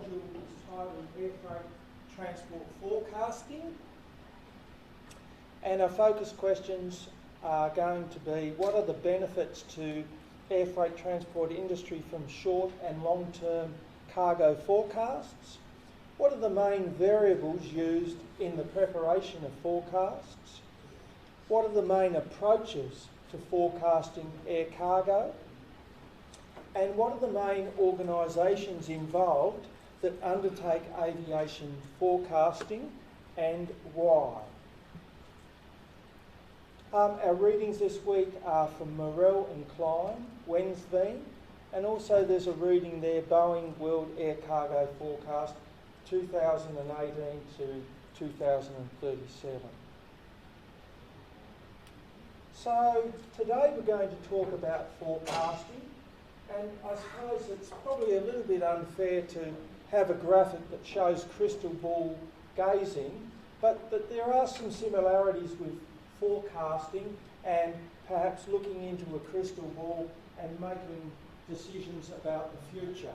module is titled Air Freight Transport Forecasting. And our focus questions are going to be, what are the benefits to air freight transport industry from short and long-term cargo forecasts? What are the main variables used in the preparation of forecasts? What are the main approaches to forecasting air cargo? And what are the main organisations involved that undertake aviation forecasting and why? Our readings this week are from Morrell and Klein, Wensveen, and also there's a reading there, Boeing World Air Cargo Forecast 2018 to 2037. So today we're going to talk about forecasting, and I suppose it's probably a little bit unfair to have a graphic that shows crystal ball gazing, but there are some similarities with forecasting and perhaps looking into a crystal ball and making decisions about the future.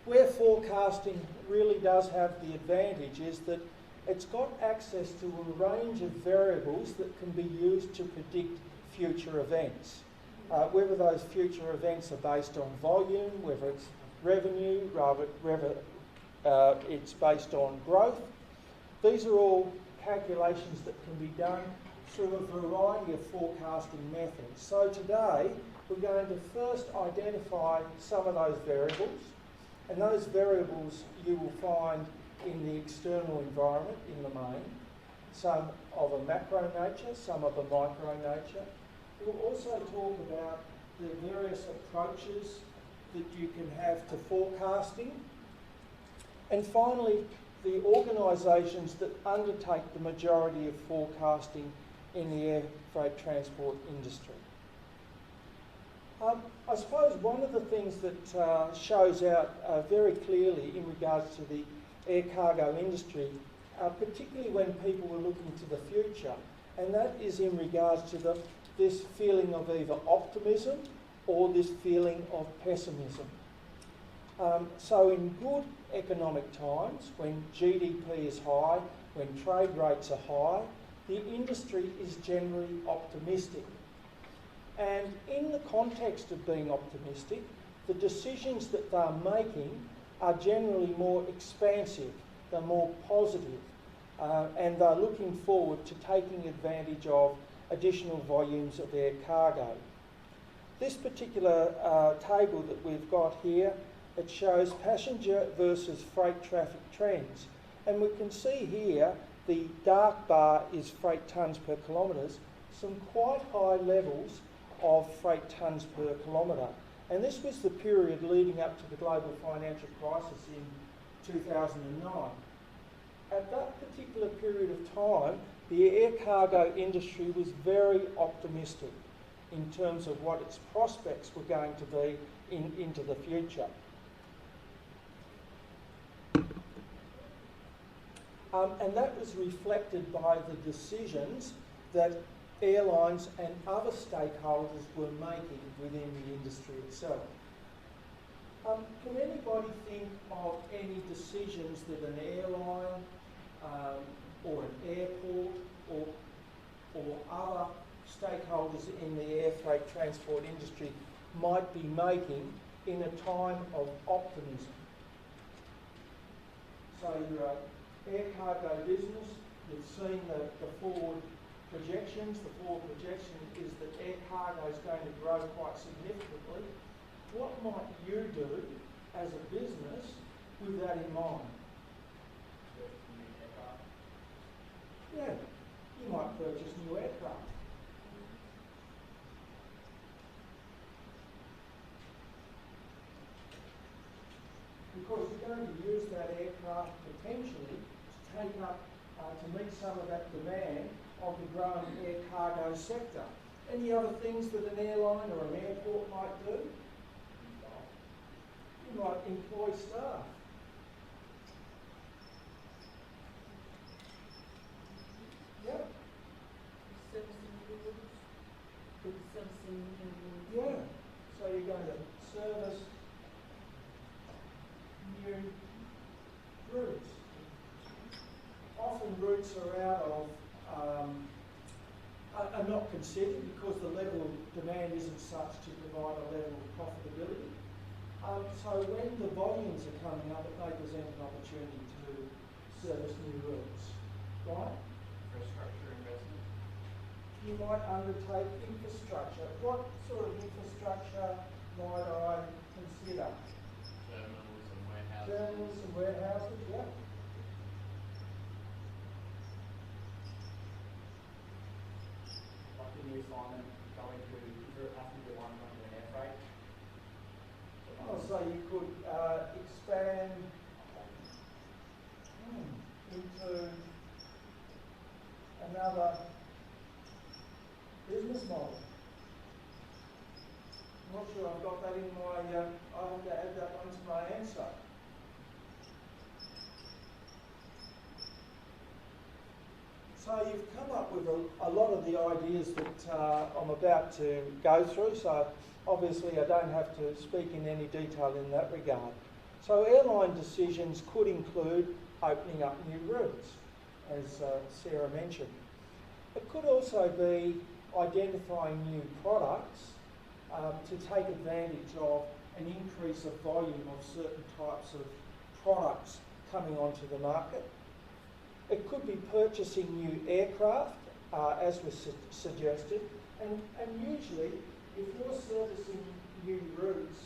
Where forecasting really does have the advantage is that it's got access to a range of variables that can be used to predict future events. Whether those future events are based on volume, whether it's revenue, whether it's based on growth. These are all calculations that can be done through a variety of forecasting methods. So today we're going to first identify some of those variables, and those variables you will find in the external environment in the main, some of a macro nature, some of a micro nature. We'll also talk about the various approaches that you can have to forecasting, and finally the organisations that undertake the majority of forecasting in the air freight transport industry. I suppose one of the things that shows out very clearly in regards to the air cargo industry, particularly when people are looking to the future, and that is in regards to this feeling of either optimism or this feeling of pessimism. So in good economic times, when GDP is high, when trade rates are high, the industry is generally optimistic. And in the context of being optimistic, the decisions that they're making are generally more expansive, they're more positive, and they're looking forward to taking advantage of additional volumes of air cargo. This particular table that we've got here, it shows passenger versus freight traffic trends. And we can see here the dark bar is freight tonnes per kilometres, some quite high levels of freight tonnes per kilometre. And this was the period leading up to the global financial crisis in 2009. At that particular period of time, the air cargo industry was very optimistic in terms of what its prospects were going to be into the future. And that was reflected by the decisions that airlines and other stakeholders were making within the industry itself. Can anybody think of any decisions that an airline or an airport or other stakeholders in the air freight transport industry might be making in a time of optimism? So you're an air cargo business, you've seen the forward projections. The forward projection is that air cargo is going to grow quite significantly. What might you do as a business with that in mind? Yeah, you might purchase new aircraft. Because you're going to use that aircraft potentially to take up, to meet some of that demand of the growing air cargo sector. Any other things that an airline or an airport might do? You might employ staff. Yep. Yeah. So you're going to service new routes are not considered because the level of demand isn't such to provide a level of profitability. So when the volumes are coming up, it may present an opportunity to service new routes, right? Infrastructure investment. You might undertake infrastructure. What sort of infrastructure might I consider? Terminals and warehouses. Terminals and warehouses, yeah. Like the new assignment going to, is there a passenger one going to an air freight? Oh, so you could expand into another business model. I'm not sure I've got that in my, I have to add that one to my answer. So you've come up with a lot of the ideas that I'm about to go through, so obviously I don't have to speak in any detail in that regard. So airline decisions could include opening up new routes, as Sarah mentioned. It could also be identifying new products to take advantage of an increase of volume of certain types of products coming onto the market. It could be purchasing new aircraft, as was suggested, and usually if you're servicing new routes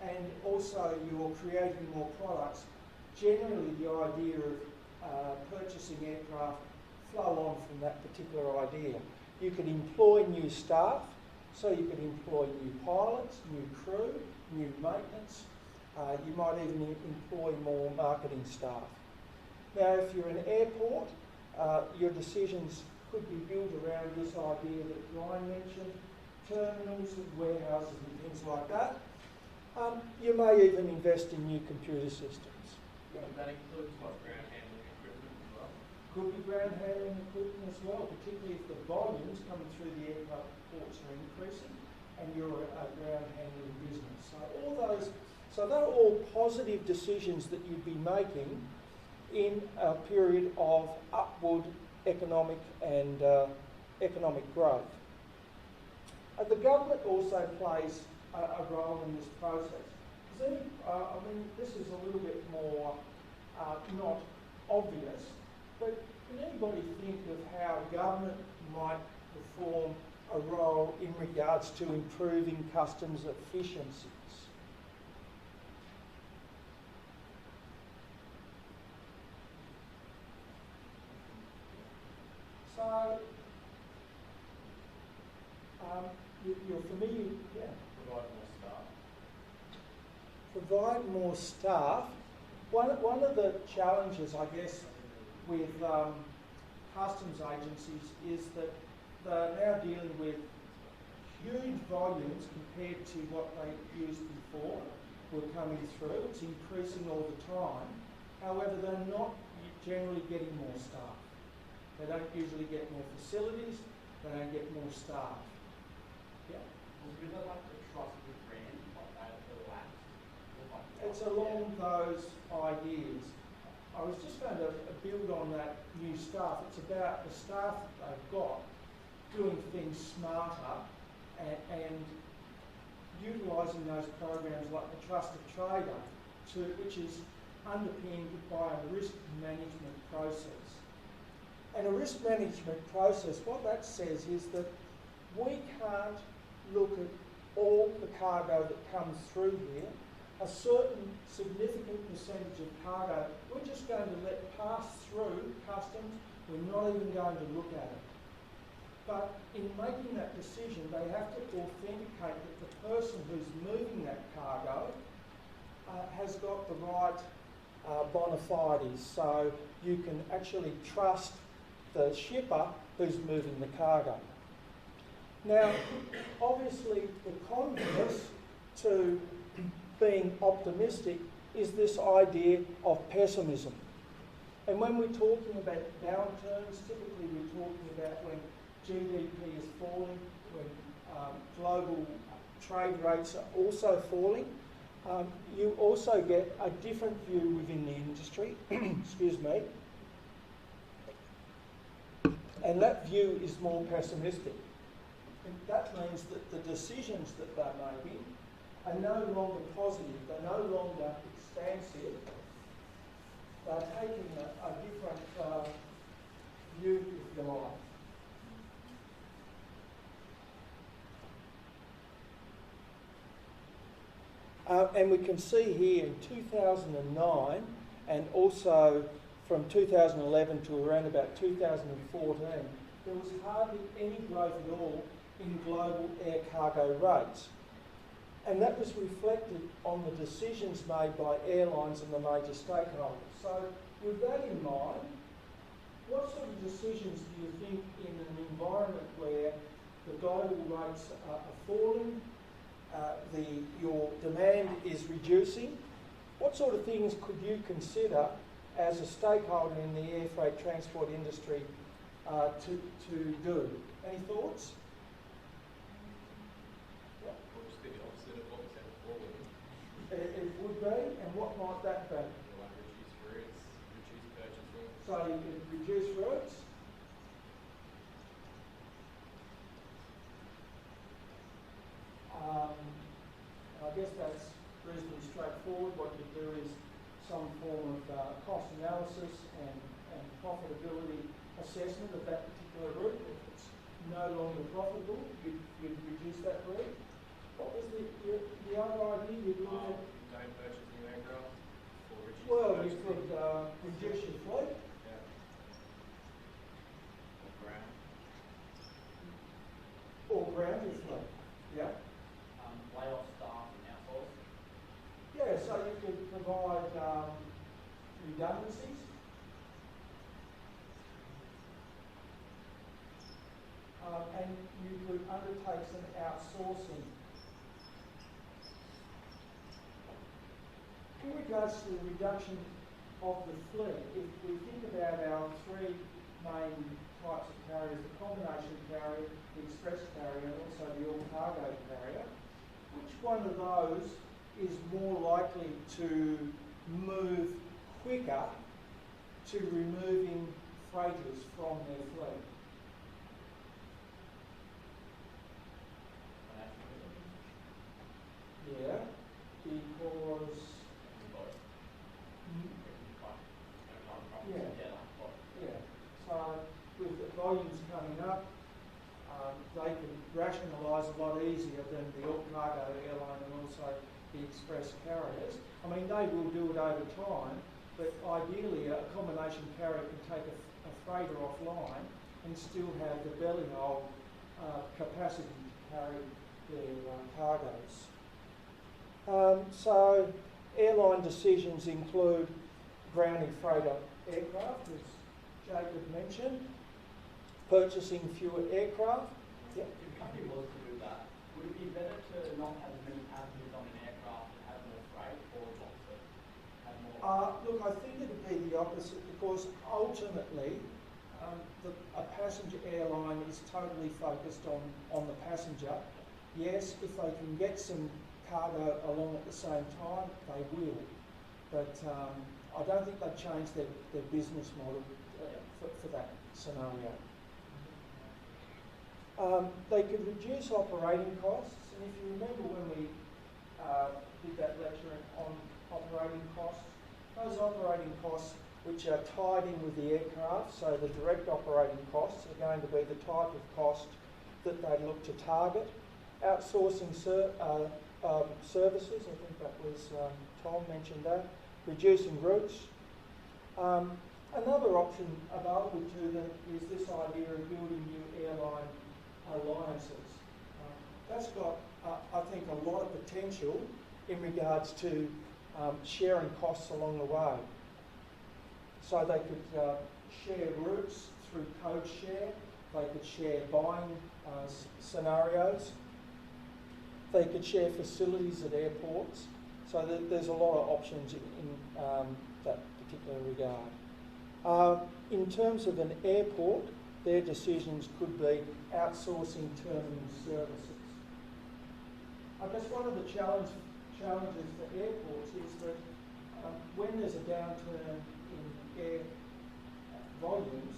and also you're creating more products, generally the idea of purchasing aircraft flow on from that particular idea. You could employ new staff, so you could employ new pilots, new crew, new maintenance. You might even employ more marketing staff. Now, if you're an airport, your decisions could be built around this idea that Ryan mentioned, terminals and warehouses and things like that. You may even invest in new computer systems. Yeah. That includes what, ground handling equipment as well? Could be ground handling equipment as well, particularly if the volumes coming through the airports are increasing and you're a ground handling business. So they're all positive decisions that you'd be making in a period of upward economic and economic growth. The government also plays a role in this process. This is a little bit more not obvious, but can anybody think of how government might perform a role in regards to improving customs efficiencies? So, you're familiar, yeah. Provide more staff. One of the challenges, I guess, with customs agencies is that they're now dealing with huge volumes compared to what they used before were coming through. It's increasing all the time. However, they're not generally getting more staff. They don't usually get more facilities. They don't get more staff. Yeah. Was it really like the trusted brand, like that elapsed? It's along those ideas. I was just going to build on that new staff. It's about the staff that they've got doing things smarter and utilising those programs like the Trusted Trader, which is underpinned by a risk management process. And a risk management process, what that says is that we can't look at all the cargo that comes through here. A certain significant percentage of cargo, we're just going to let pass through customs. We're not even going to look at it. But in making that decision, they have to authenticate that the person who's moving that cargo has got the right bona fides. So you can actually trust the shipper who's moving the cargo. Now, obviously, the converse to being optimistic is this idea of pessimism. And when we're talking about downturns, typically we're talking about when GDP is falling, when global trade rates are also falling. You also get a different view within the industry, excuse me, And that view is more pessimistic. And that means that the decisions that they're making are no longer positive, they're no longer expansive, they're taking a different view, if you like. And we can see here in 2009 and also from 2011 to around about 2014, there was hardly any growth at all in global air cargo rates. And that was reflected on the decisions made by airlines and the major stakeholders. So with that in mind, what sort of decisions do you think in an environment where the global rates are falling, your demand is reducing, what sort of things could you consider as a stakeholder in the air freight transport industry to do? Any thoughts? Well, just be the opposite of what we said before. It would be, and what might that be? Like reduce routes, reduce purchasing. So you could reduce routes. I guess that's reasonably straightforward. What you do is some form of cost analysis and profitability assessment of that particular route. If it's no longer profitable, you'd reduce that route. What was the other idea you looked at? Don't purchase new aircraft or reduce Well, you purchasing. could reduce your fleet. Yeah. Or ground. Or ground your fleet. Yeah. Lay off staff and outsource. Yeah, so you could provide redundancies. And you could undertake some outsourcing. In regards to the reduction of the fleet, if we think about our three main types of carriers, the combination carrier, the express carrier, and also the all-cargo carrier, which one of those is more likely to move quicker to removing freighters from their fleet? Yeah, because so with the volumes coming up, they can rationalise a lot easier than the all-cargo airline and also the express carriers. I mean, they will do it over time, but ideally a combination carrier can take a freighter offline and still have the belly hold capacity to carry their cargoes. So airline decisions include grounding freighter aircraft, as Jacob mentioned, purchasing fewer aircraft. If the company was to do that, would it be better to not have as many passengers on an aircraft and have more freight, or opposite? Have more? Look, I think it would be the opposite, because ultimately a passenger airline is totally focused on the passenger. Yes, if they can get some cargo along at the same time, they will. But I don't think they'd change their business model for that scenario. They could reduce operating costs, and if you remember when we did that lecture on operating costs, those operating costs which are tied in with the aircraft, so the direct operating costs are going to be the type of cost that they look to target. Outsourcing services, I think that was Tom mentioned that, reducing routes. Another option available to them is this idea of building new airline alliances. That's got, I think, a lot of potential in regards to sharing costs along the way. So they could share routes through code share, they could share buying scenarios, they could share facilities at airports. So there's a lot of options in that particular regard. In terms of an airport, their decisions could be outsourcing terminal services. I guess one of the challenges for airports is that when there's a downturn in air volumes,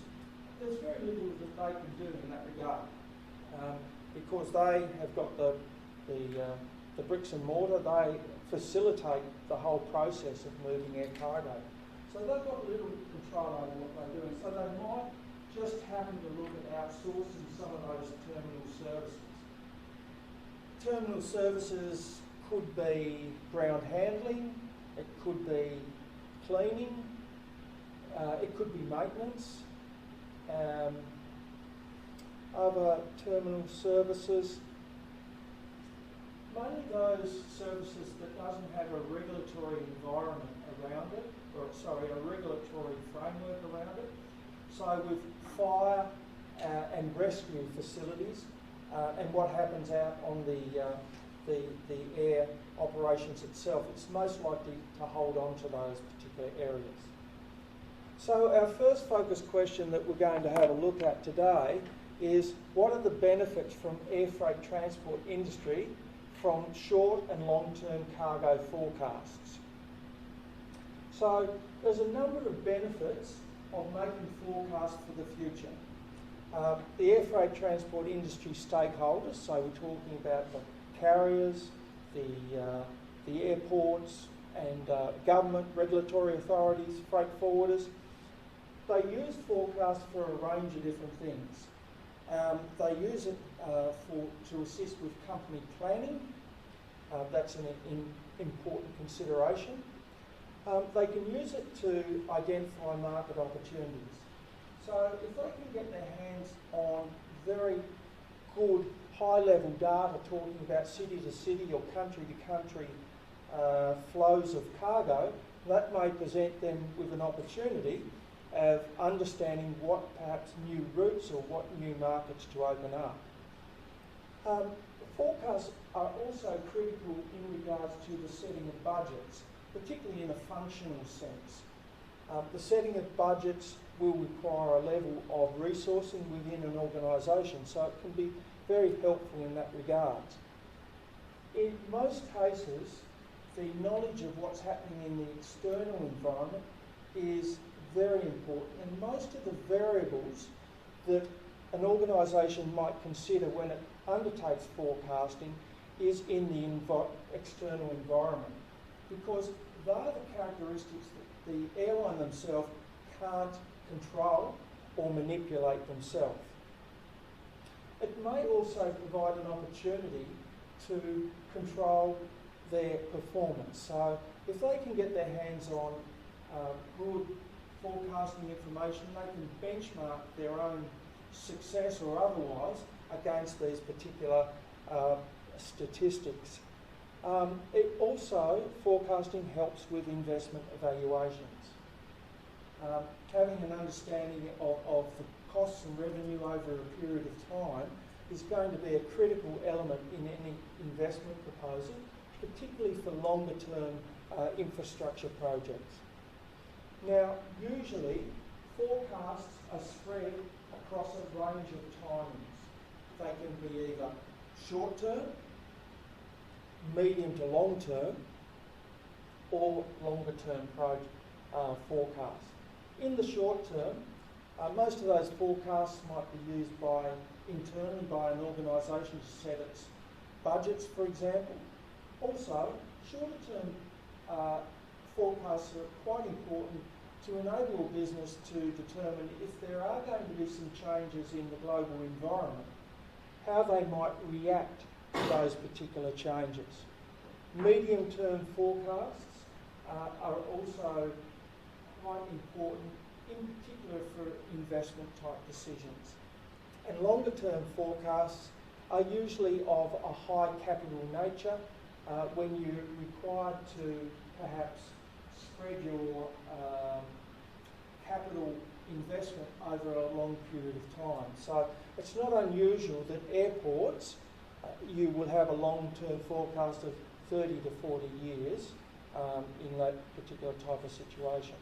there's very little that they can do in that regard, because they have got the bricks and mortar. They facilitate the whole process of moving air cargo. So they've got little control over what they're doing. So they might just happen to look at outsourcing some of those terminal services. Terminal services could be ground handling, it could be cleaning, it could be maintenance. Other terminal services, mainly those services that doesn't have a regulatory environment around it, a regulatory framework around it. So with fire and rescue facilities, and what happens out on the air operations itself, it's most likely to hold on to those particular areas. So our first focus question that we're going to have a look at today is, what are the benefits from air freight transport industry from short and long-term cargo forecasts? So there's a number of benefits of making forecasts for the future. The air freight transport industry stakeholders, so we're talking about the carriers, the airports and government, regulatory authorities, freight forwarders, they use forecasts for a range of different things. They use it to assist with company planning. That's an important consideration. They can use it to identify market opportunities. So if they can get their hands on very good high-level data talking about city to city or country to country flows of cargo, that may present them with an opportunity of understanding what perhaps new routes or what new markets to open up. Forecasts are also critical in regards to the setting of budgets, particularly in a functional sense. The setting of budgets will require a level of resourcing within an organisation, so it can be very helpful in that regard. In most cases, the knowledge of what's happening in the external environment is very important, and most of the variables that an organisation might consider when it undertakes forecasting is in the external environment, because they are the characteristics that the airline themselves can't control or manipulate themselves. It may also provide an opportunity to control their performance. So if they can get their hands on good forecasting information, they can benchmark their own success or otherwise against these particular statistics. Forecasting helps with investment evaluations. Having an understanding of the costs and revenue over a period of time is going to be a critical element in any investment proposal, particularly for longer term infrastructure projects. Now, usually forecasts are spread across a range of timings. They can be either short term, medium to long term, or longer term forecasts. In the short term, most of those forecasts might be used internally by an organisation to set its budgets, for example. Also, shorter term forecasts are quite important to enable a business to determine if there are going to be some changes in the global environment, how they might react to those particular changes. Medium-term forecasts are also quite important, in particular for investment type decisions. And longer-term forecasts are usually of a high capital nature when you're required to perhaps spread your capital investment over a long period of time. So it's not unusual that airports, you will have a long-term forecast of 30 to 40 years in that particular type of situation.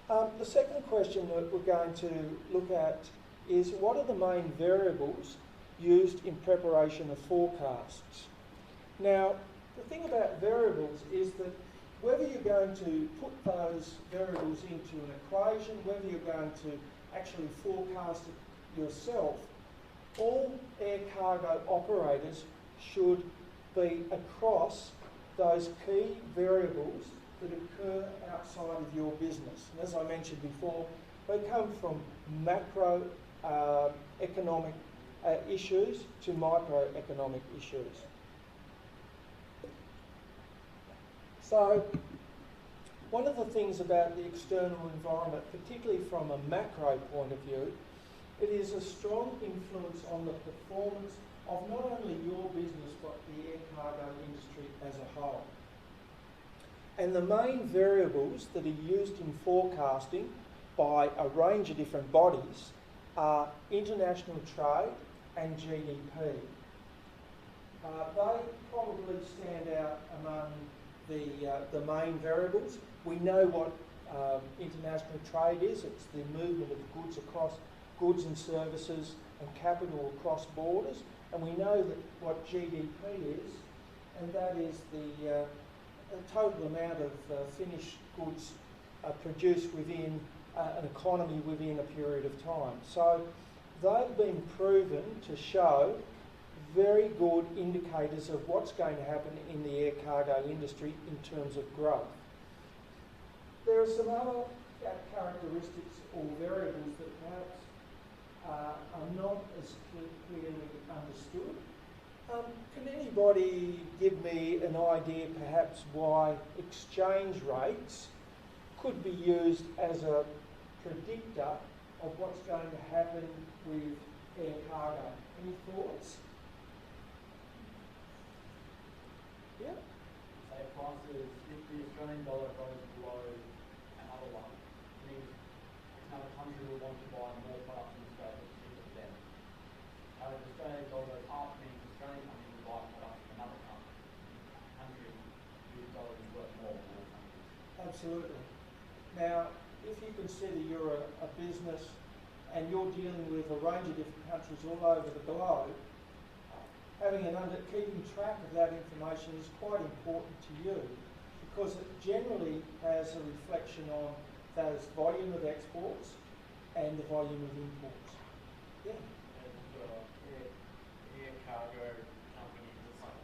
The second question that we're going to look at is, what are the main variables used in preparation of forecasts? Now, the thing about variables is that whether you're going to put those variables into an equation, whether you're going to actually forecast it yourself, all air cargo operators should be across those key variables that occur outside of your business. And as I mentioned before, they come from macro economic issues to microeconomic issues. So, one of the things about the external environment, particularly from a macro point of view, it is a strong influence on the performance of not only your business but the air cargo industry as a whole. And the main variables that are used in forecasting by a range of different bodies are international trade and GDP. They probably stand out among the main variables. We know what international trade is. It's the movement of goods and services and capital across borders. And we know that what GDP is, and that is the total amount of finished goods produced within an economy within a period of time. So they've been proven to show very good indicators of what's going to happen in the air cargo industry in terms of growth. There are some other characteristics or variables that perhaps are not as clearly understood. Can anybody give me an idea perhaps why exchange rates could be used as a predictor of what's going to happen with air cargo? Any thoughts? Yeah. Say prices, if the Australian dollar goes below another one, it means another country will want to buy more products from Australia to cheaper for them. However, if the Australian dollar goes up, means Australian companies will buy products from another country whose dollar is worth more than all countries. Absolutely. Now, if you consider you're a business and you're dealing with a range of different countries all over the globe, keeping track of that information is quite important to you because it generally has a reflection on those volume of exports and the volume of imports. Yeah. And air cargo companies, it's like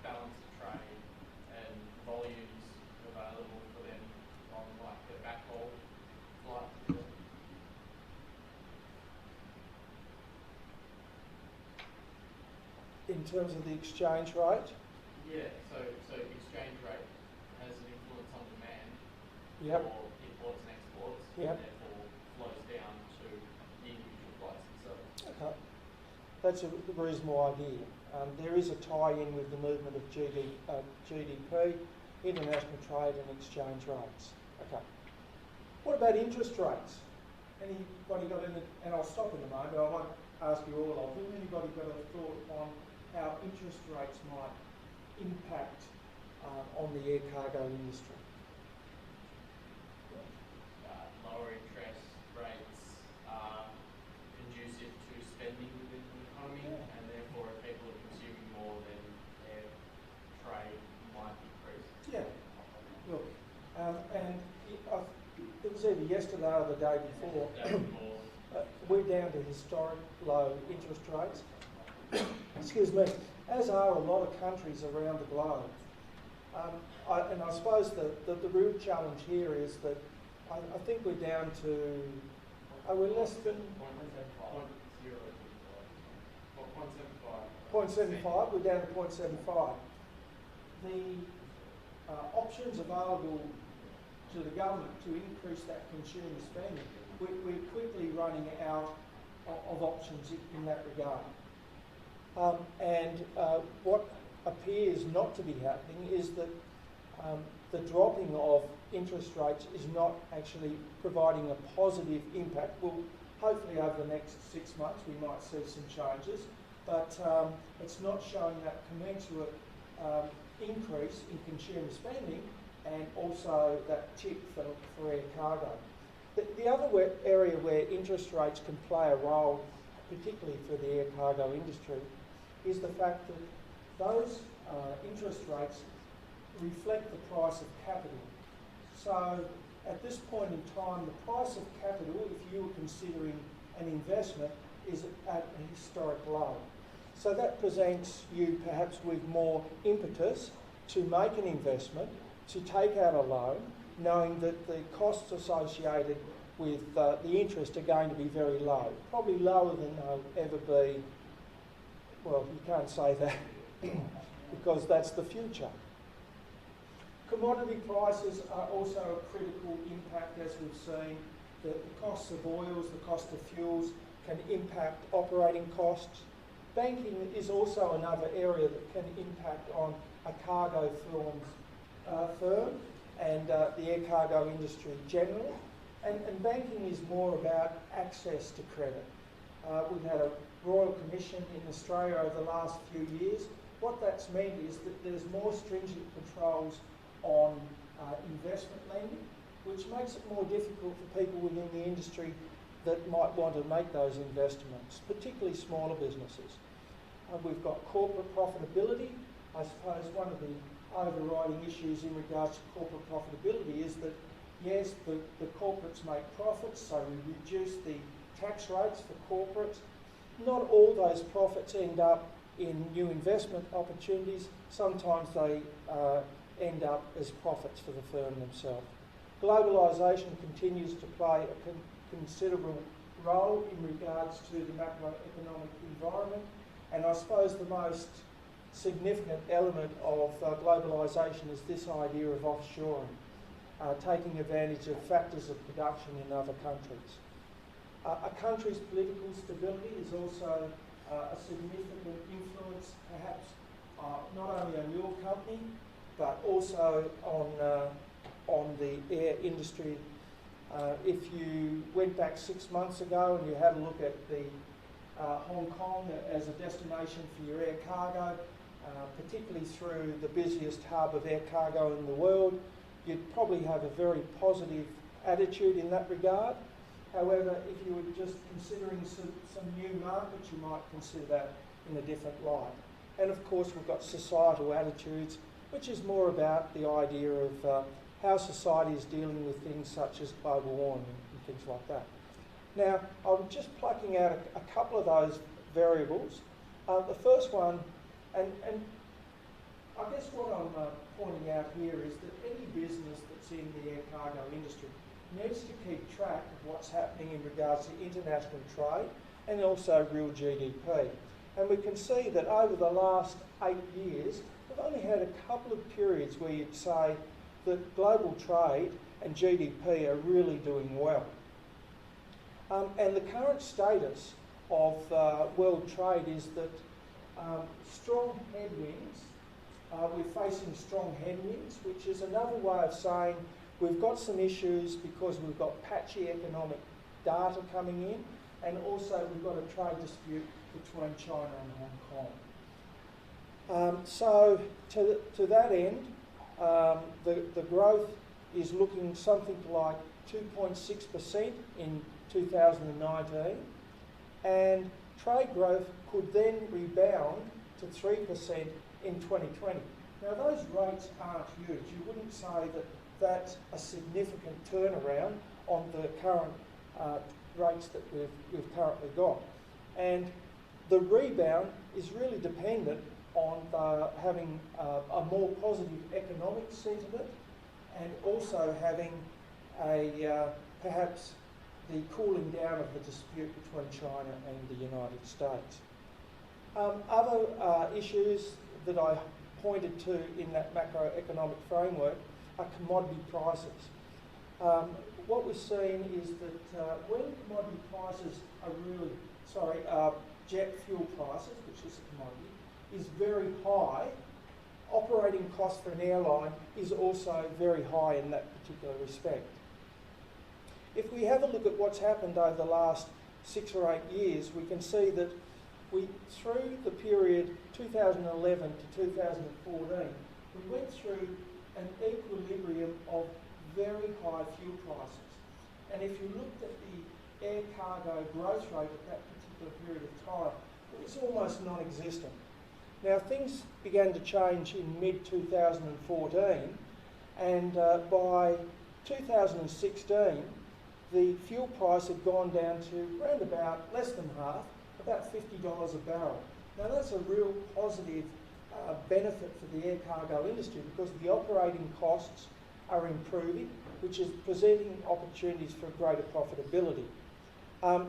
balance of trade and volumes available for them on like their backhaul flights. In terms of the exchange rate? Yeah, so exchange rate has an influence on demand Yep. for imports and exports, Yep. and therefore flows down to the individual flights themselves. Okay. That's a reasonable idea. There is a tie-in with the movement of GDP, international trade and exchange rates. Okay. What about interest rates? Anybody got any, and I'll stop in a moment, I won't ask you all of them. Anybody got a thought on how interest rates might impact on the air cargo industry? Lower interest rates are conducive to spending within the economy, and therefore if people are consuming more, then their trade might increase. Yeah. Look, and it was either yesterday or the day before. We're down to historic low interest rates. Excuse me. As are a lot of countries around the globe. And I suppose the real challenge here is that I think we're down to, are we less than 0.75? We're down to 0.75. The options available to the government to increase that consumer spending, we're quickly running out of options in that regard. What appears not to be happening is that the dropping of interest rates is not actually providing a positive impact. Well, hopefully over the next 6 months we might see some changes, but it's not showing that commensurate increase in consumer spending and also that tip for air cargo. The other area where interest rates can play a role, particularly for the air cargo industry, is the fact that those interest rates reflect the price of capital. So at this point in time, the price of capital, if you were considering an investment, is at a historic low. So that presents you perhaps with more impetus to make an investment, to take out a loan, knowing that the costs associated with the interest are going to be very low, probably lower than they'll ever be. Well, you can't say that because that's the future. Commodity prices are also a critical impact, as we've seen. The costs of oils, the cost of fuels can impact operating costs. Banking is also another area that can impact on a cargo firm and the air cargo industry generally. And banking is more about access to credit. We've had a Royal Commission in Australia over the last few years. What that's meant is that there's more stringent controls on investment lending, which makes it more difficult for people within the industry that might want to make those investments, particularly smaller businesses. We've got corporate profitability. I suppose one of the overriding issues in regards to corporate profitability is that, yes, the corporates make profits, so we reduce the tax rates for corporates. Not all those profits end up in new investment opportunities. Sometimes they end up as profits for the firm themselves. Globalisation continues to play a considerable role in regards to the macroeconomic environment, and I suppose the most significant element of globalisation is this idea of offshoring, taking advantage of factors of production in other countries. A country's political stability is also a significant influence, perhaps not only on your company, but also on the air industry. If you went back 6 months ago and you had a look at the Hong Kong as a destination for your air cargo, particularly through the busiest hub of air cargo in the world, you'd probably have a very positive attitude in that regard. However, if you were just considering some new markets, you might consider that in a different light. And of course, we've got societal attitudes, which is more about the idea of how society is dealing with things such as global warming and things like that. Now, I'm just plucking out a couple of those variables. The first one, and I guess what I'm pointing out here is that any business that's in the air cargo industry needs to keep track of what's happening in regards to international trade and also real GDP. And we can see that over the last 8 years, we've only had a couple of periods where you'd say that global trade and GDP are really doing well. And the current status of world trade is that strong headwinds, we're facing strong headwinds, which is another way of saying we've got some issues because we've got patchy economic data coming in, and also we've got a trade dispute between China and Hong Kong. So to that end, the growth is looking something like 2.6% in 2019, and trade growth could then rebound to 3% in 2020. Now those rates aren't huge. You wouldn't say that that's a significant turnaround on the current rates that we've currently got. And the rebound is really dependent on having a more positive economic sentiment, and also having perhaps the cooling down of the dispute between China and the United States. Other issues that I pointed to in that macroeconomic framework are commodity prices. What we're seeing is that when commodity prices are jet fuel prices, which is a commodity, is very high, operating cost for an airline is also very high in that particular respect. If we have a look at what's happened over the last 6 or 8 years, we can see that through the period 2011 to 2014, we went through an equilibrium of very high fuel prices. And if you looked at the air cargo growth rate at that particular period of time, it was almost non-existent. Now things began to change in mid-2014, and by 2016, the fuel price had gone down to around about less than half, about $50 a barrel. Now that's a real positive benefit for the air cargo industry because the operating costs are improving, which is presenting opportunities for greater profitability.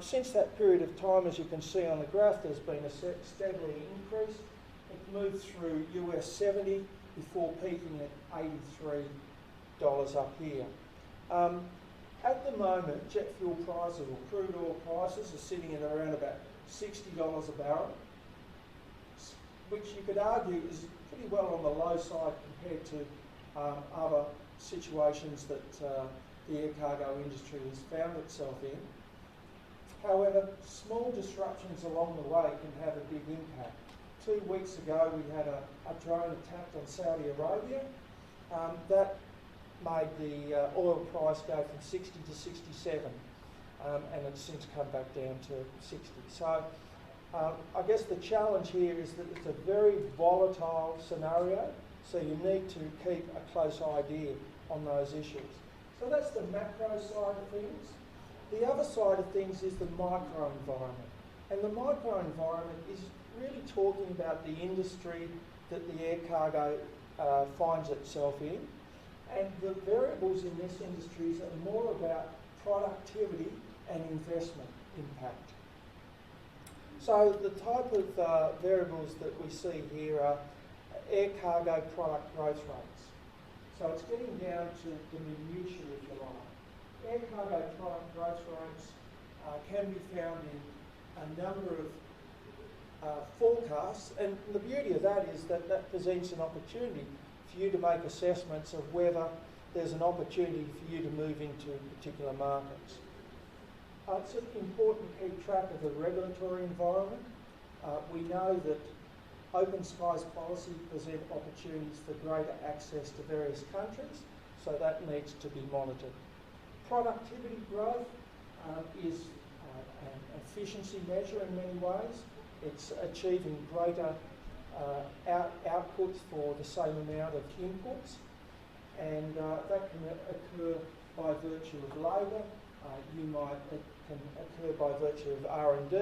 Since that period of time, as you can see on the graph, there's been a steadily increase. It moved through US 70 before peaking at $83 up here. At the moment, jet fuel prices or crude oil prices are sitting at around about $60 a barrel, which you could argue is pretty well on the low side compared to other situations that the air cargo industry has found itself in. However, small disruptions along the way can have a big impact. 2 weeks ago, we had a drone attack on Saudi Arabia. That made the oil price go from 60 to 67, and it's since come back down to 60. So I guess the challenge here is that it's a very volatile scenario, so you need to keep a close idea on those issues. So that's the macro side of things. The other side of things is the micro environment. And the micro environment is really talking about the industry that the air cargo finds itself in. And the variables in this industry are more about productivity and investment impact. So the type of variables that we see here are air cargo product growth rates. So it's getting down to the minutiae, if you like. Air cargo product growth rates can be found in a number of forecasts, and the beauty of that is that that presents an opportunity for you to make assessments of whether there's an opportunity for you to move into particular markets. It's important to keep track of the regulatory environment. We know that open skies policy present opportunities for greater access to various countries, so that needs to be monitored. Productivity growth is an efficiency measure in many ways. It's achieving greater outputs for the same amount of inputs, and that can occur by virtue of labour. It can occur by virtue of R&D.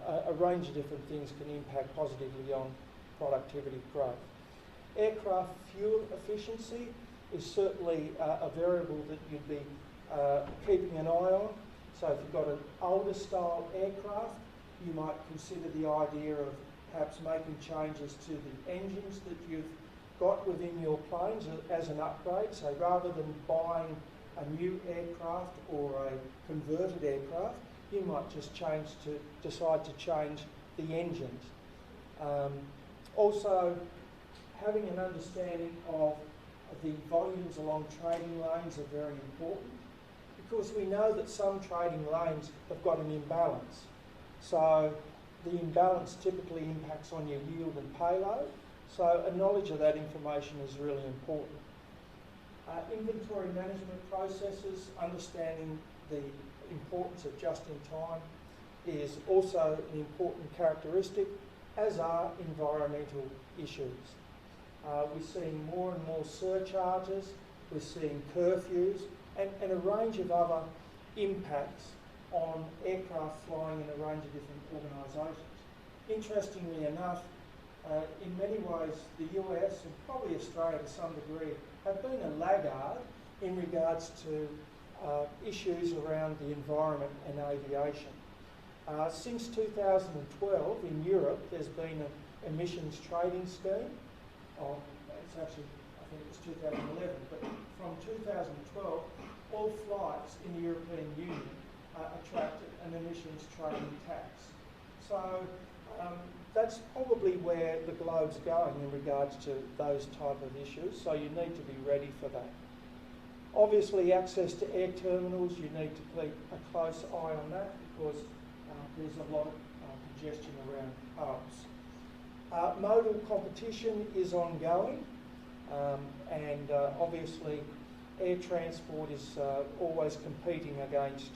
A range of different things can impact positively on productivity growth. Aircraft fuel efficiency is certainly a variable that you'd be keeping an eye on. So if you've got an older style aircraft, you might consider the idea of perhaps making changes to the engines that you've got within your planes as an upgrade. So rather than buying a new aircraft or a converted aircraft, you might just decide to change the engines. Also, having an understanding of the volumes along trading lanes are very important, because we know that some trading lanes have got an imbalance. So the imbalance typically impacts on your yield and payload. So a knowledge of that information is really important. Inventory management processes, understanding the importance of just-in-time is also an important characteristic, as are environmental issues. We're seeing more and more surcharges, we're seeing curfews, and a range of other impacts on aircraft flying in a range of different organisations. Interestingly enough, in many ways, the US and probably Australia to some degree have been a laggard in regards to issues around the environment and aviation. Since 2012 in Europe, there's been an emissions trading scheme. It's actually, I think it was 2011, but from 2012, all flights in the European Union attracted an emissions trading tax. So that's probably where the globe's going in regards to those type of issues, so you need to be ready for that. Obviously, access to air terminals, you need to keep a close eye on that, because there's a lot of congestion around hubs. Modal competition is ongoing, and obviously air transport is always competing against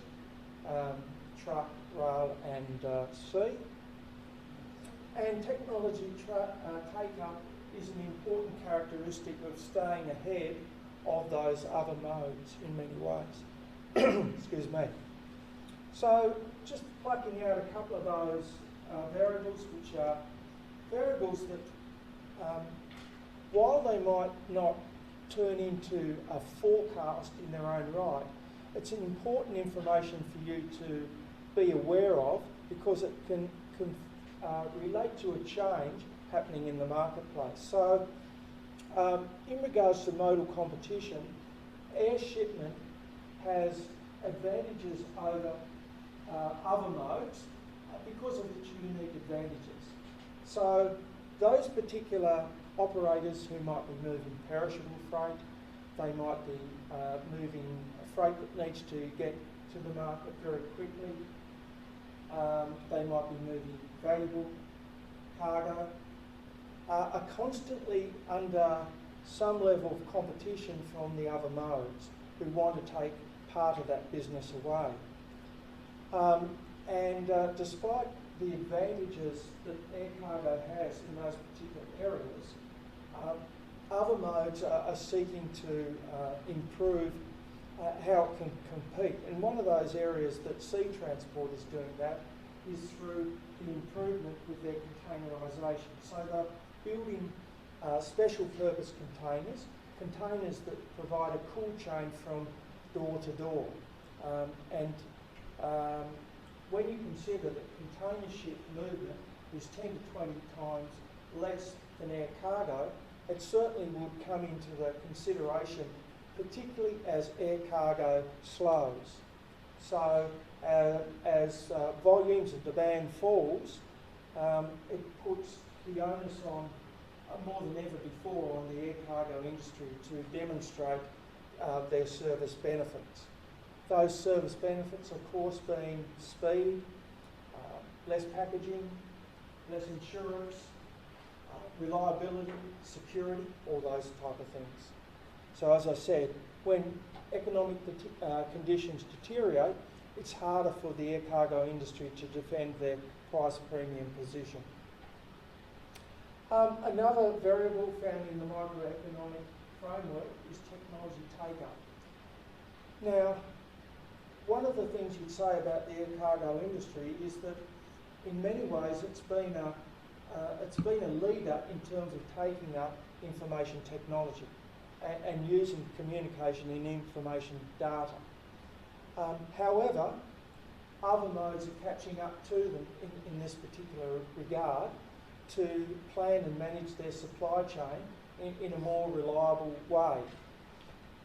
truck, rail and sea. And technology take-up is an important characteristic of staying ahead of those other modes in many ways. Excuse me. So just plucking out a couple of those variables, which are variables that, while they might not turn into a forecast in their own right, it's an important information for you to be aware of, because it can relate to a change happening in the marketplace. So in regards to modal competition, air shipment has advantages over other modes because of its unique advantages. So those particular operators who might be moving perishable freight, they might be moving freight that needs to get to the market very quickly, they might be moving valuable cargo, are constantly under some level of competition from the other modes who want to take part of that business away. Despite the advantages that air cargo has in those particular areas, other modes are seeking to improve how it can compete. And one of those areas that sea transport is doing that is through the improvement with their containerisation. So they're building special purpose containers that provide a cool chain from door to door. When you consider that container ship movement is 10 to 20 times less than air cargo, it certainly would come into the consideration, particularly as air cargo slows. So as volumes of demand falls, it puts the onus on, more than ever before, on the air cargo industry to demonstrate their service benefits. Those service benefits, of course, being speed, less packaging, less insurance, reliability, security, all those type of things. So as I said, when economic conditions deteriorate, it's harder for the air cargo industry to defend their price premium position. Another variable found in the microeconomic framework is technology take-up. Now, one of the things you'd say about the air cargo industry is that in many ways it's been a leader in terms of taking up information technology and using communication and information data. However, other modes are catching up to them in this particular regard to plan and manage their supply chain in a more reliable way.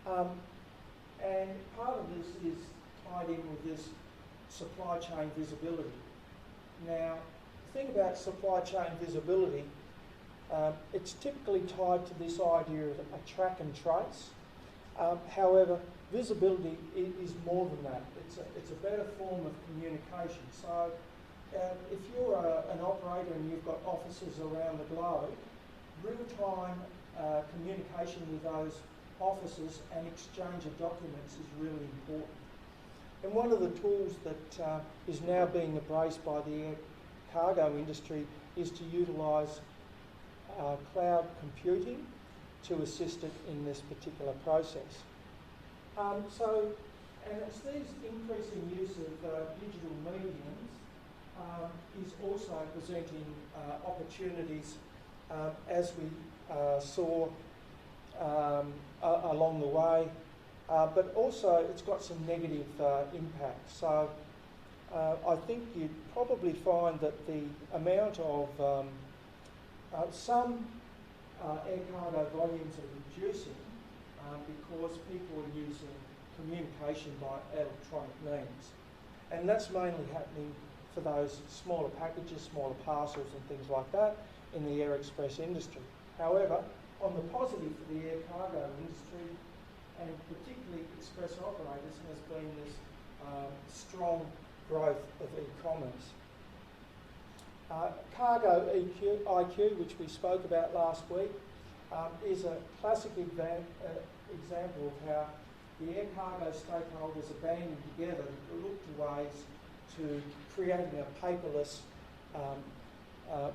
And part of this is tied in with this supply chain visibility. Now, the thing about supply chain visibility, it's typically tied to this idea of a track and trace. However, visibility is more than that. It's a better form of communication. So if you're an operator and you've got offices around the globe, real-time communication with those offices and exchange of documents is really important. And one of the tools that is now being embraced by the air cargo industry is to utilise cloud computing to assist it in this particular process. And it's these increasing use of digital mediums is also presenting opportunities as we saw along the way, but also it's got some negative impacts. So I think you'd probably find that the amount of some air cargo volumes are reducing because people are using communication by electronic means. And that's mainly happening for those smaller packages, smaller parcels and things like that in the air express industry. However, on the positive for the air cargo industry, and particularly express operators, has been this strong growth of e-commerce. Cargo IQ, which we spoke about last week, is a classic example of how the air cargo stakeholders are banding together to look to ways to creating a paperless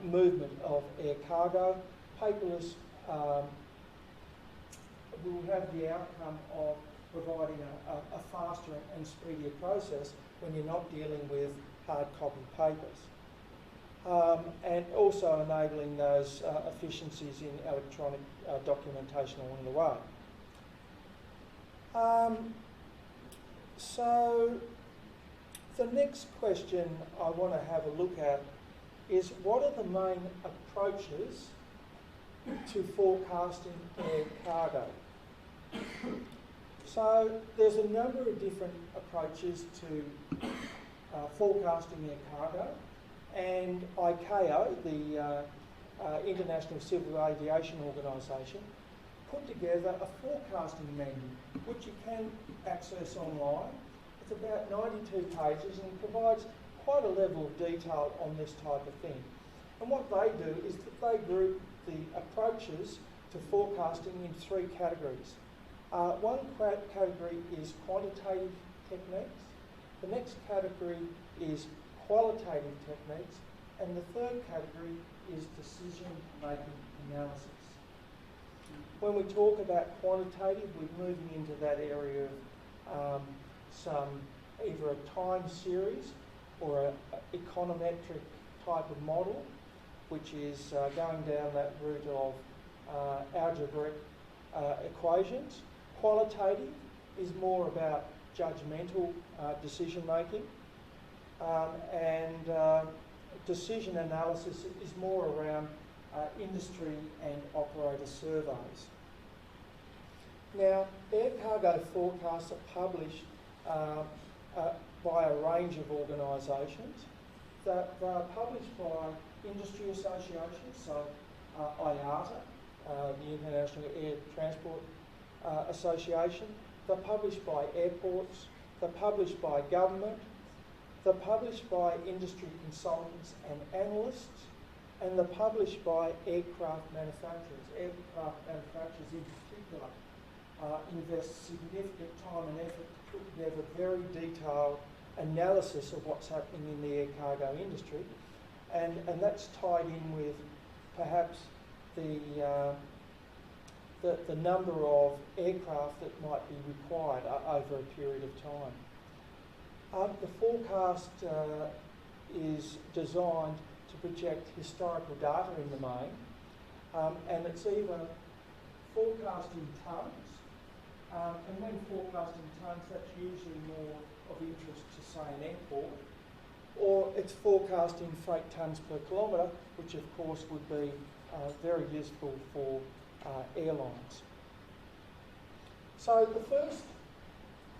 movement of air cargo. Paperless will have the outcome of providing a faster and speedier process when you're not dealing with hard copy papers. And also enabling those efficiencies in electronic documentation along the way. So the next question I want to have a look at is, what are the main approaches to forecasting air cargo? So there's a number of different approaches to forecasting air cargo, and ICAO, the International Civil Aviation Organisation, put together a forecasting menu, which you can access online. It's about 92 pages and provides quite a level of detail on this type of thing. And what they do is that they group the approaches to forecasting in three categories. One category is quantitative techniques, the next category is qualitative techniques, and the third category is decision-making analysis. When we talk about quantitative, we're moving into that area of either a time series or an econometric type of model, which is going down that route of algebraic equations. Qualitative is more about judgmental decision making, and decision analysis is more around industry and operator surveys. Now, air cargo forecasts are published by a range of organisations. They are published by industry associations, so IATA, the International Air Transport Association. They're published by airports. They're published by government. They're published by industry consultants and analysts, and they're published by aircraft manufacturers. Aircraft manufacturers in particular invest significant time and effort to put together very detailed analysis of what's happening in the air cargo industry, and that's tied in with perhaps the number of aircraft that might be required over a period of time. The forecast is designed to project historical data in the main, and it's either forecast in tonnes, and when forecast in tonnes, that's usually more of interest to, say, an airport, or it's forecast in freight tonnes per kilometre, which of course would be very useful for airlines. So the first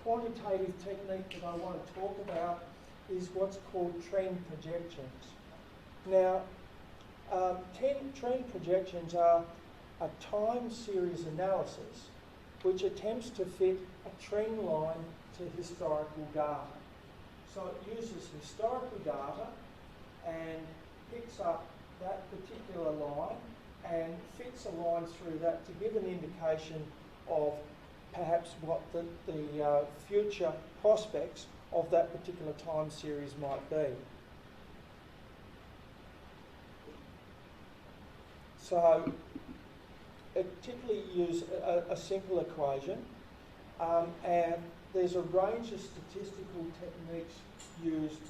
quantitative technique that I want to talk about is what's called trend projections. Now, trend projections are a time series analysis which attempts to fit a trend line to historical data. So it uses historical data and picks up that particular line and fits a line through that to give an indication of perhaps what the future prospects of that particular time series might be. So it typically uses a simple equation, and there's a range of statistical techniques used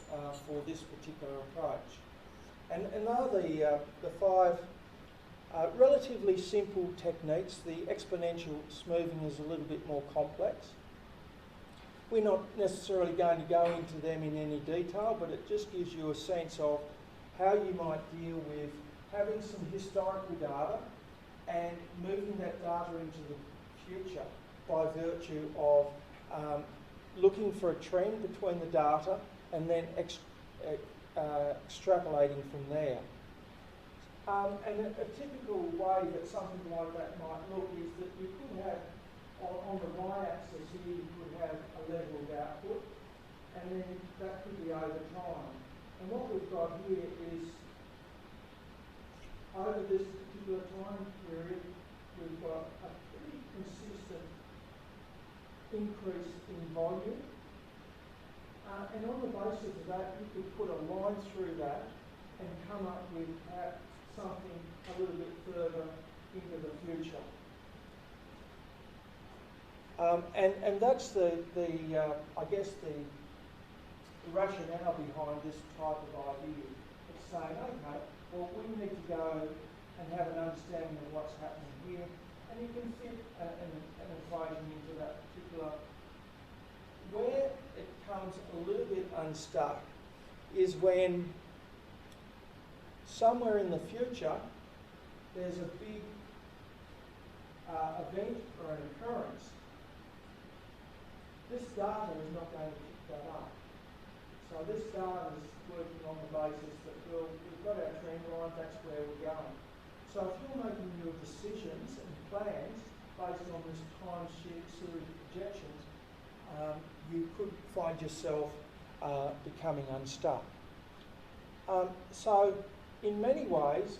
for this particular approach. And they're the five relatively simple techniques. The exponential smoothing is a little bit more complex. We're not necessarily going to go into them in any detail, but it just gives you a sense of how you might deal with having some historical data and moving that data into the future by virtue of looking for a trend between the data and then extrapolating from there. And a typical way that something like that might look is that you could have, on the y-axis here, you could have a level of output, and then that could be over time. And what we've got here is, over this particular time period, we've got a pretty consistent increase in volume. And on the basis of that, you could put a line through that and come up with something a little bit further into the future. And that's the I guess the rationale behind this type of idea. It's saying, okay, well, we need to go and have an understanding of what's happening here, and you can fit an equation into that particular. Where it comes a little bit unstuck is when somewhere in the future there's a big event or an occurrence. This data is not going to pick that up. So this data is working on the basis that, well, we've got our trend line, that's where we're going. So if you're making your decisions and plans based on this time series projections, you could find yourself becoming unstuck. So in many ways,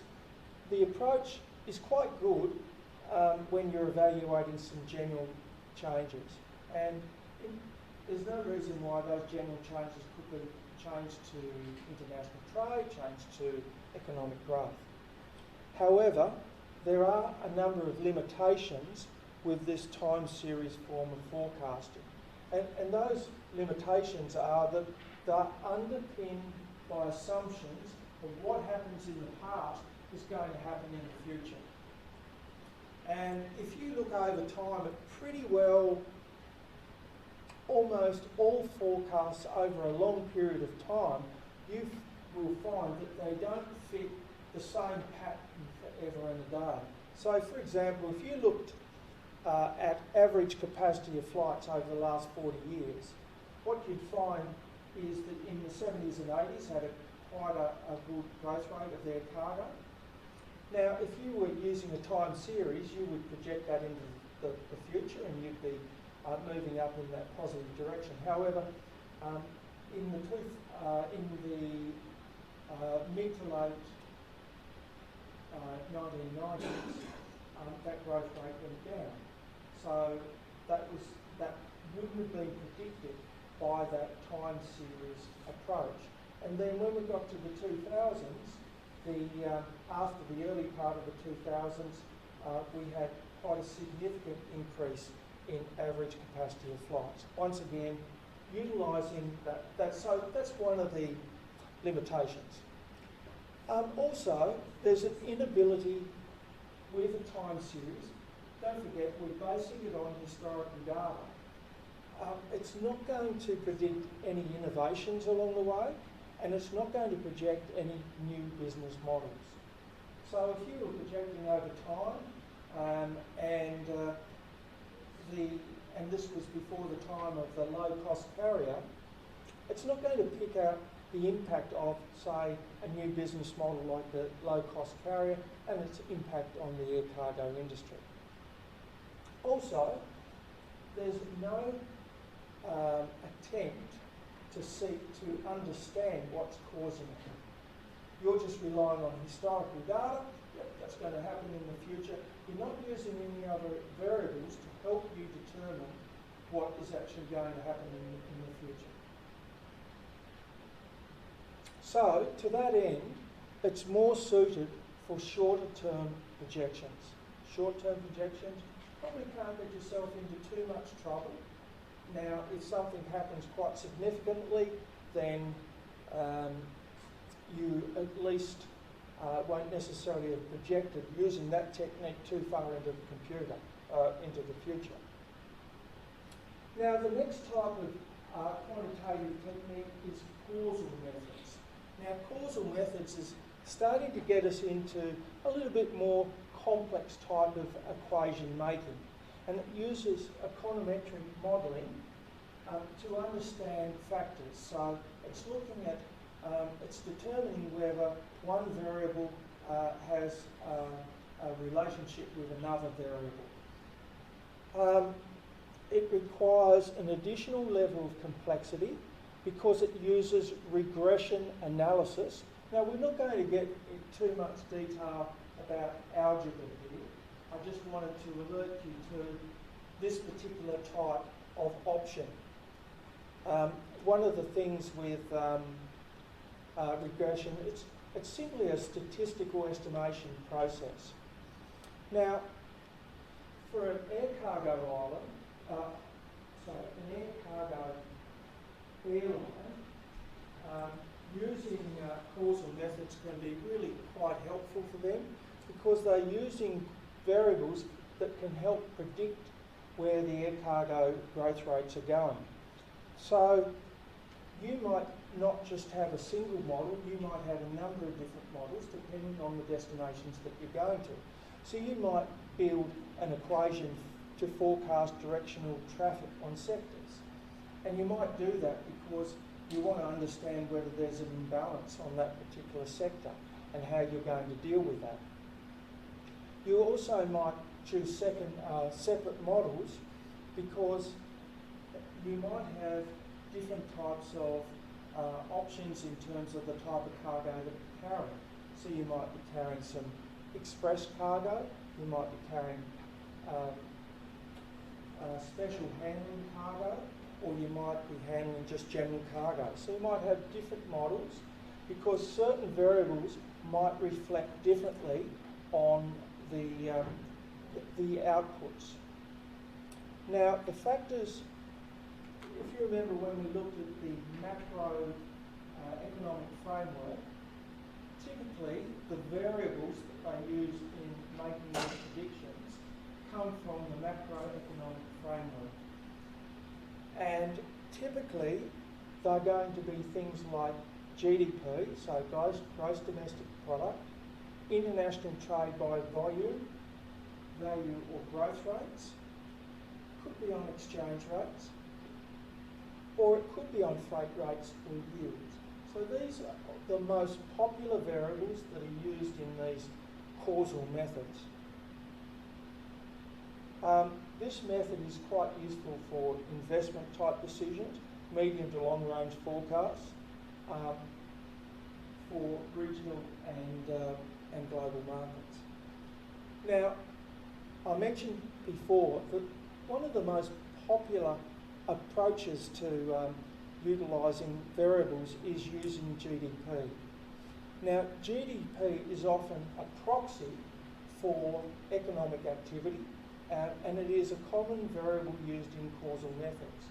the approach is quite good when you're evaluating some general changes. And there's no reason why those general changes could be changed to international trade, changed to economic growth. However, there are a number of limitations with this time series form of forecasting. And those limitations are that they're underpinned by assumptions of what happens in the past is going to happen in the future. And if you look over time at pretty well almost all forecasts over a long period of time, you will find that they don't fit the same pattern forever and a day. So for example, if you looked at average capacity of flights over the last 40 years, what you'd find is that in the 70s and 80s had quite a good growth rate of their cargo. Now, if you were using a time series, you would project that into the future and you'd be moving up in that positive direction. However, in the mid to late 1990s, that growth rate went down. So that wouldn't have been predicted by that time series approach. And then when we got to the 2000s, after the early part of the 2000s, we had quite a significant increase in average capacity of flights. Once again, utilising that. So that's one of the limitations. Also, there's an inability with a time series. Don't forget, we're basing it on historical data. It's not going to predict any innovations along the way, and it's not going to project any new business models. So if you were projecting over time, and this was before the time of the low-cost carrier, it's not going to pick out the impact of, say, a new business model like the low-cost carrier and its impact on the air cargo industry. Also, there's no attempt to seek to understand what's causing it. You're just relying on historical data. Yep, that's going to happen in the future. You're not using any other variables to help you determine what is actually going to happen in the future. So, to that end, it's more suited for shorter-term projections. Short-term projections, probably can't get yourself into too much trouble. Now, if something happens quite significantly, then you at least won't necessarily have projected using that technique too far into the computer, into the future. Now, the next type of quantitative technique is causal methods. Now, causal methods is starting to get us into a little bit more complex type of equation making. And it uses econometric modelling to understand factors. So it's looking at, it's determining whether one variable has a relationship with another variable. It requires an additional level of complexity because it uses regression analysis. Now, we're not going to get in too much detail about algebra here. I just wanted to alert you to this particular type of option. One of the things with regression, it's simply a statistical estimation process. Now, for an air cargo island, an air cargo airline, using causal methods can be really quite helpful for them because they're using variables that can help predict where the air cargo growth rates are going. So you might not just have a single model, you might have a number of different models depending on the destinations that you're going to. So you might build an equation to forecast directional traffic on sectors. And you might do that because you want to understand whether there's an imbalance on that particular sector and how you're going to deal with that. You also might choose separate models because you might have different types of options in terms of the type of cargo that you're carrying. So you might be carrying some express cargo, you might be carrying special handling cargo, or you might be handling just general cargo. So you might have different models because certain variables might reflect differently on the outputs. Now, the factors, if you remember when we looked at the macro economic framework, typically the variables that they use in making those predictions come from the macroeconomic framework. And typically they're going to be things like GDP, so gross domestic product, international trade by volume, value or growth rates, could be on exchange rates, or it could be on freight rates or yields. So these are the most popular variables that are used in these causal methods. This method is quite useful for investment type decisions, medium to long range forecasts, for regional and global markets. Now, I mentioned before that one of the most popular approaches to utilising variables is using GDP. Now, GDP is often a proxy for economic activity, and it is a common variable used in causal methods.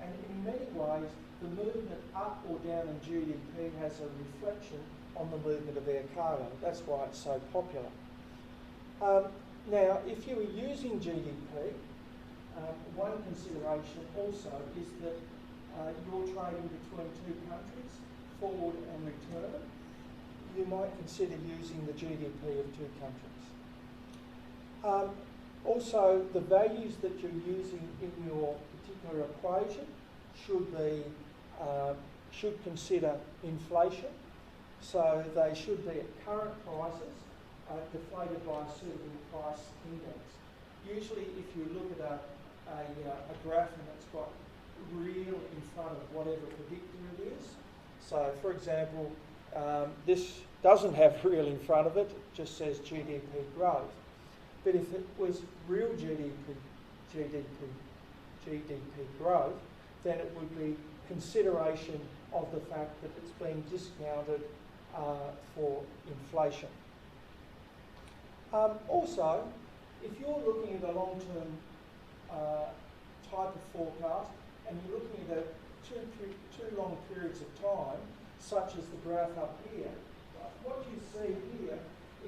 And in many ways, the movement up or down in GDP has a reflection on the movement of air cargo. That's why it's so popular. Now, if you were using GDP, one consideration also is that you're trading between two countries, forward and return. You might consider using the GDP of two countries. Also, the values that you're using in your particular equation should consider inflation. So they should be at current prices, deflated by a suitable price index. Usually, if you look at a graph and it's got real in front of whatever predictor it is. So, for example, this doesn't have real in front of it, it just says GDP growth. But if it was real GDP growth, then it would be consideration of the fact that it's being discounted for inflation. Also, if you're looking at a long-term type of forecast and you're looking at two long periods of time, such as the graph up here, what you see here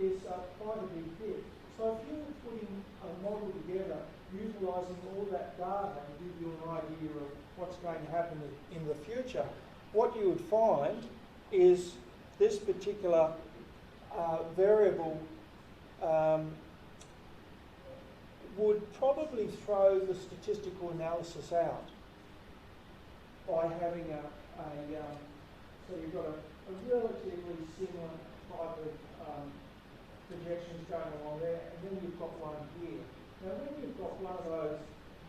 is quite a big hit. So if you were putting a model together, utilising all that data to give you an idea of what's going to happen in the future, what you would find is this particular variable would probably throw the statistical analysis out by having so you've got a relatively similar type of projections going along there, and then you've got one here. Now when you've got one of those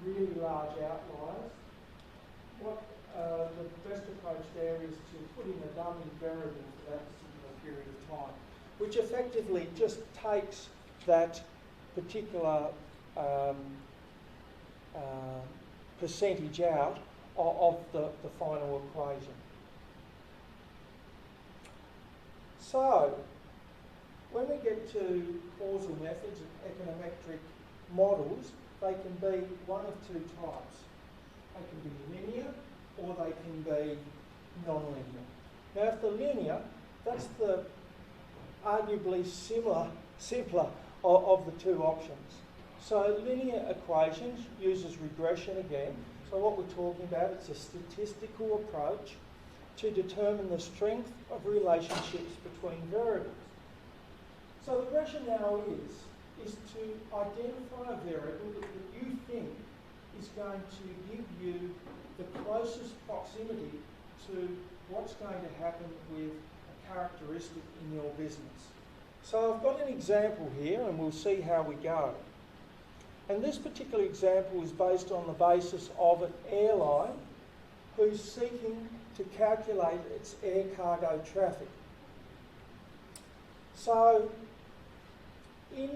really large outliers, what the best approach there is to put in a dummy variable for that particular period of time, which effectively just takes that particular percentage out of the final equation. So, when we get to causal methods and econometric models, they can be one of two types. They can be linear or they can be non-linear. Now if they're linear, that's the arguably simpler of the two options. So linear equations uses regression again. So what we're talking about, it's a statistical approach to determine the strength of relationships between variables. So the rationale is to identify a variable that you think is going to give you the closest proximity to what's going to happen with a characteristic in your business. So I've got an example here and we'll see how we go. And this particular example is based on the basis of an airline who's seeking to calculate its air cargo traffic. So in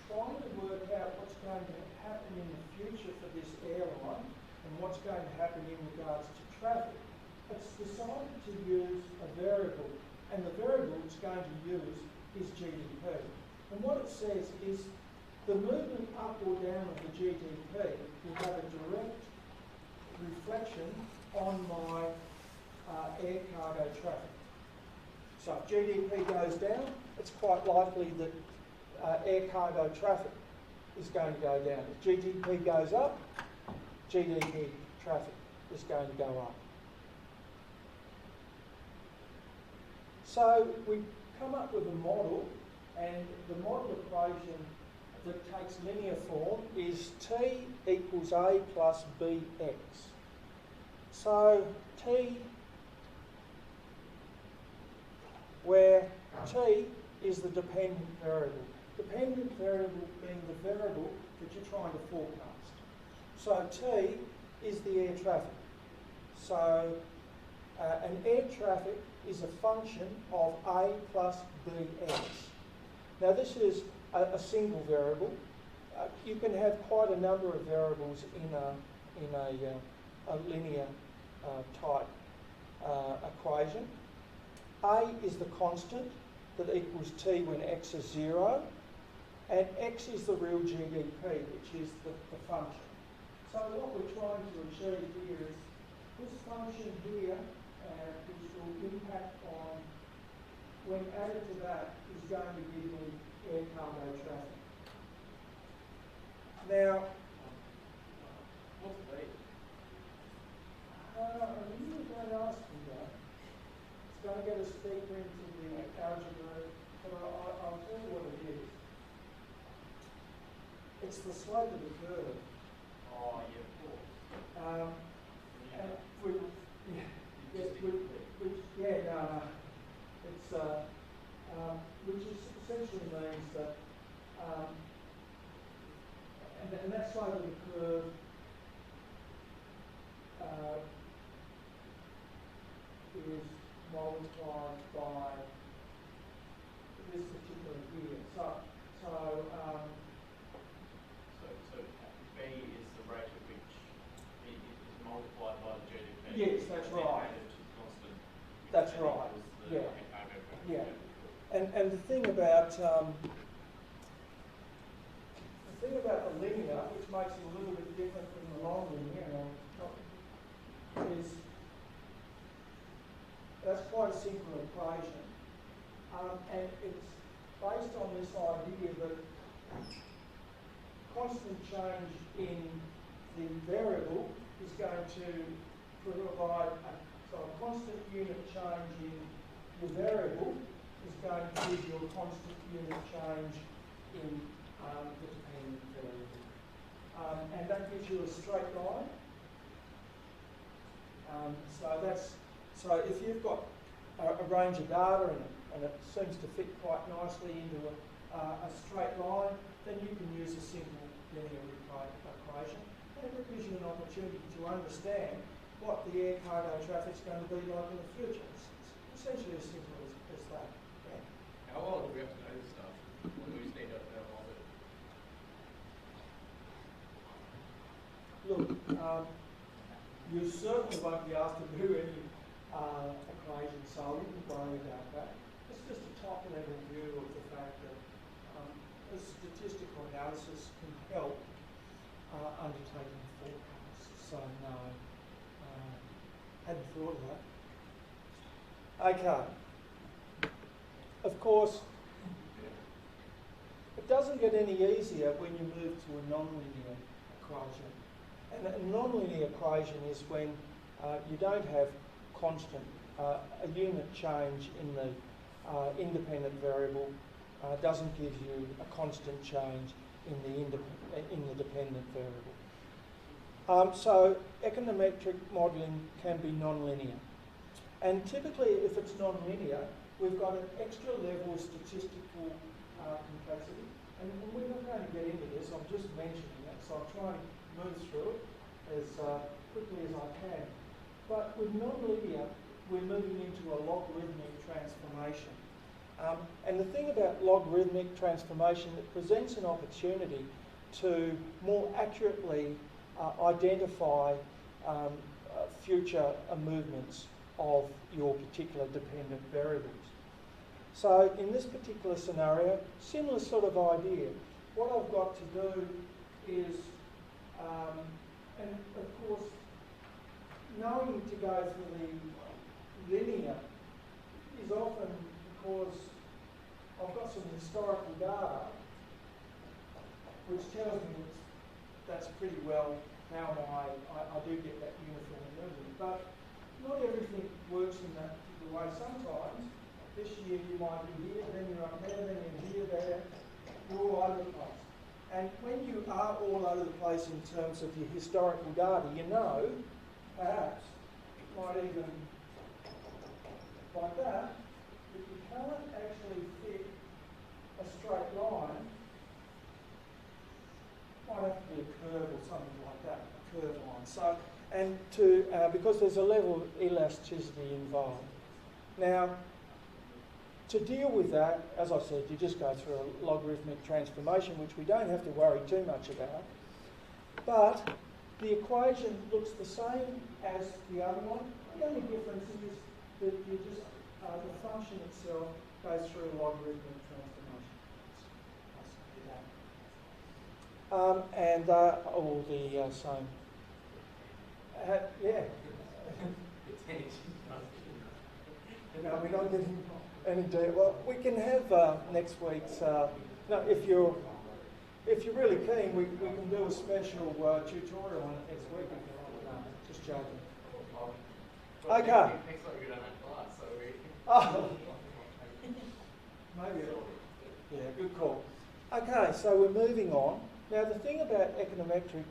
trying to work out what's going to happen in the future for this airline and what's going to happen in regards to traffic, it's decided to use a variable, and the variable it's going to use is GDP. And what it says is the movement up or down of the GDP will have a direct reflection on my air cargo traffic. So if GDP goes down, it's quite likely that air cargo traffic is going to go down. If GDP goes up, GDP traffic is going to go up. So we come up with a model, and the model equation that takes linear form is T equals A plus BX. So T, where T is the dependent variable. Dependent variable being the variable that you're trying to forecast. So T is the air traffic. So an air traffic is a function of A plus BX. Now this is a single variable. You can have quite a number of variables in a linear type equation. A is the constant that equals T when X is 0, and X is the real GDP, which is the function. So what we're trying to achieve here is this function here, which will impact on, when added to that, is going to give me air cargo traffic. Now, What's B? I really don't ask you that. It's going to get us deeper into the algebra, but I'll tell you what it is. It's the slope of the curve. Oh, yeah, of course. And which essentially means that, and that slope of the curve is multiplied by this particular here. So B is the rate at which it is multiplied by the GDP. Yes, that's and then right. added to the constant. That's That right. equals the Yeah. air cargo traffic. Yeah. And the thing about the linear, which makes it a little bit different from the non-linear, is that's quite a simple equation, and it's based on this idea that constant change in the variable is going to provide so a constant unit change in the variable is going to give you a constant unit change in the dependent variable. And that gives you a straight line. So if you've got a range of data and it seems to fit quite nicely into a straight line, then you can use a simple linear equation. And it gives you an opportunity to understand what the air cargo traffic is going to be like in the future. It's essentially as simple as that. Yeah. How well do we have to know this stuff? Or do we just need to know all of it? Look, you certainly won't be asked to do any equations, so I wouldn't worry about that. It's just a top-level view of the fact that the statistical analysis can help undertaking forecasts. So no, hadn't thought of that. Okay. Of course, it doesn't get any easier when you move to a nonlinear equation. And a nonlinear equation is when you don't have constant, a unit change in the independent variable doesn't give you a constant change in the dependent variable. So econometric modelling can be nonlinear. And typically, if it's nonlinear, we've got an extra level of statistical complexity. And we're not going to get into this, I'm just mentioning it, so I'll try and move through it as quickly as I can. But with nonlinear, we're moving into a logarithmic transformation. And the thing about logarithmic transformation, it presents an opportunity to more accurately identify future movements of your particular dependent variables. So in this particular scenario, similar sort of idea. What I've got to do is, and of course, knowing to go for the linear is often because I've got some historical data which tells me that's pretty well how I do get that uniform movement. But not everything works in that particular way. Sometimes this year you might be here, then you're up there, then you're here, there, you're all over the place. And when you are all over the place in terms of your historical data, you know, perhaps, it might even, like that, if you can't actually fit a straight line, might have to be a curve or something like that, a curve line. So, and to, because there's a level of elasticity involved. Now, to deal with that, as I said, you just go through a logarithmic transformation, which we don't have to worry too much about. But the equation looks the same as the other one. The only difference is that you just, the function itself goes through a logarithmic transformation. All the same. Yeah. No, we're not getting any detail. Well, we can have next week's. No, if you're really keen, we can do a special tutorial on it next week. No, just joking. Well, Okay. Next week we don't have class, so we. Oh. Maybe. Yeah, good call. Okay, so we're moving on. Now, the thing about econometric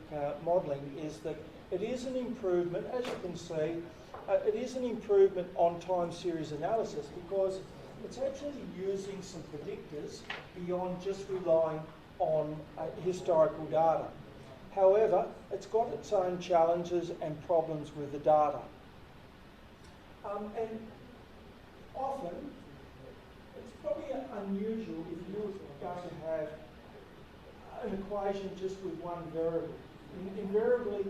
modelling is that it is an improvement, as you can see, it is an improvement on time series analysis because it's actually using some predictors beyond just relying on historical data. However, it's got its own challenges and problems with the data. And often, it's probably unusual if you're going to have an equation just with one variable. Invariably,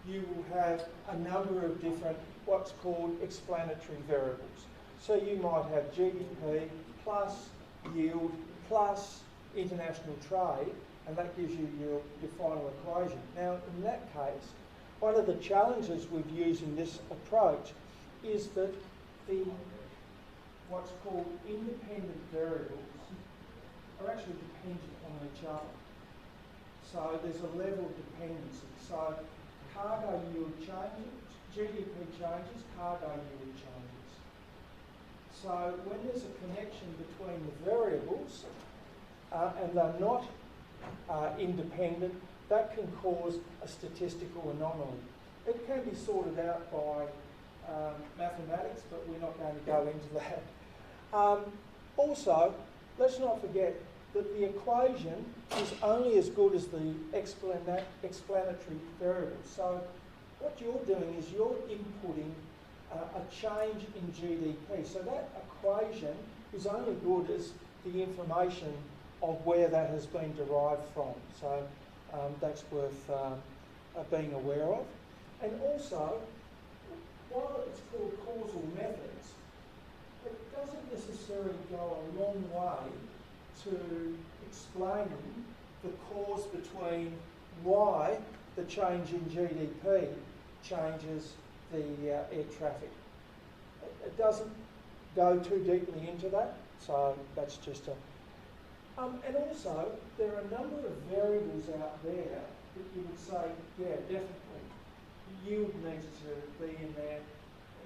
you will have a number of different, what's called explanatory variables. So you might have GDP plus yield plus international trade, and that gives you your final equation. Now, in that case, one of the challenges with using this approach is that the what's called independent variables are actually dependent on each other. So there's a level of dependency. So cargo yield changes, GDP changes, cargo yield changes. So when there's a connection between the variables and they're not independent, that can cause a statistical anomaly. It can be sorted out by mathematics, but we're not going to go into that. Also, let's not forget that the equation is only as good as the explanatory variables. So what you're doing is you're inputting a change in GDP. So that equation is only good as the information of where that has been derived from. So that's worth being aware of. And also, while it's called causal methods, it doesn't necessarily go a long way to explaining the cause between why the change in GDP changes the air traffic. It doesn't go too deeply into that, so that's just a... and also, there are a number of variables out there that you would say, yeah, definitely, yield needs to be in there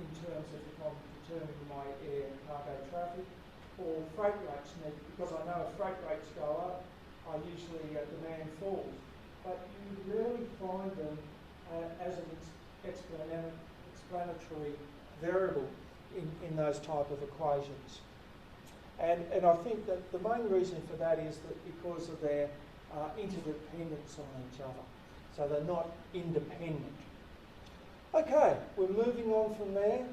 in terms of if I'm determining my air and cargo traffic, or freight rates need, because I know if freight rates go up, I usually demand falls. But you rarely find them as an explanatory variable in those type of equations. And I think that the main reason for that is that because of their interdependence on each other. So they're not independent. Okay, we're moving on from there.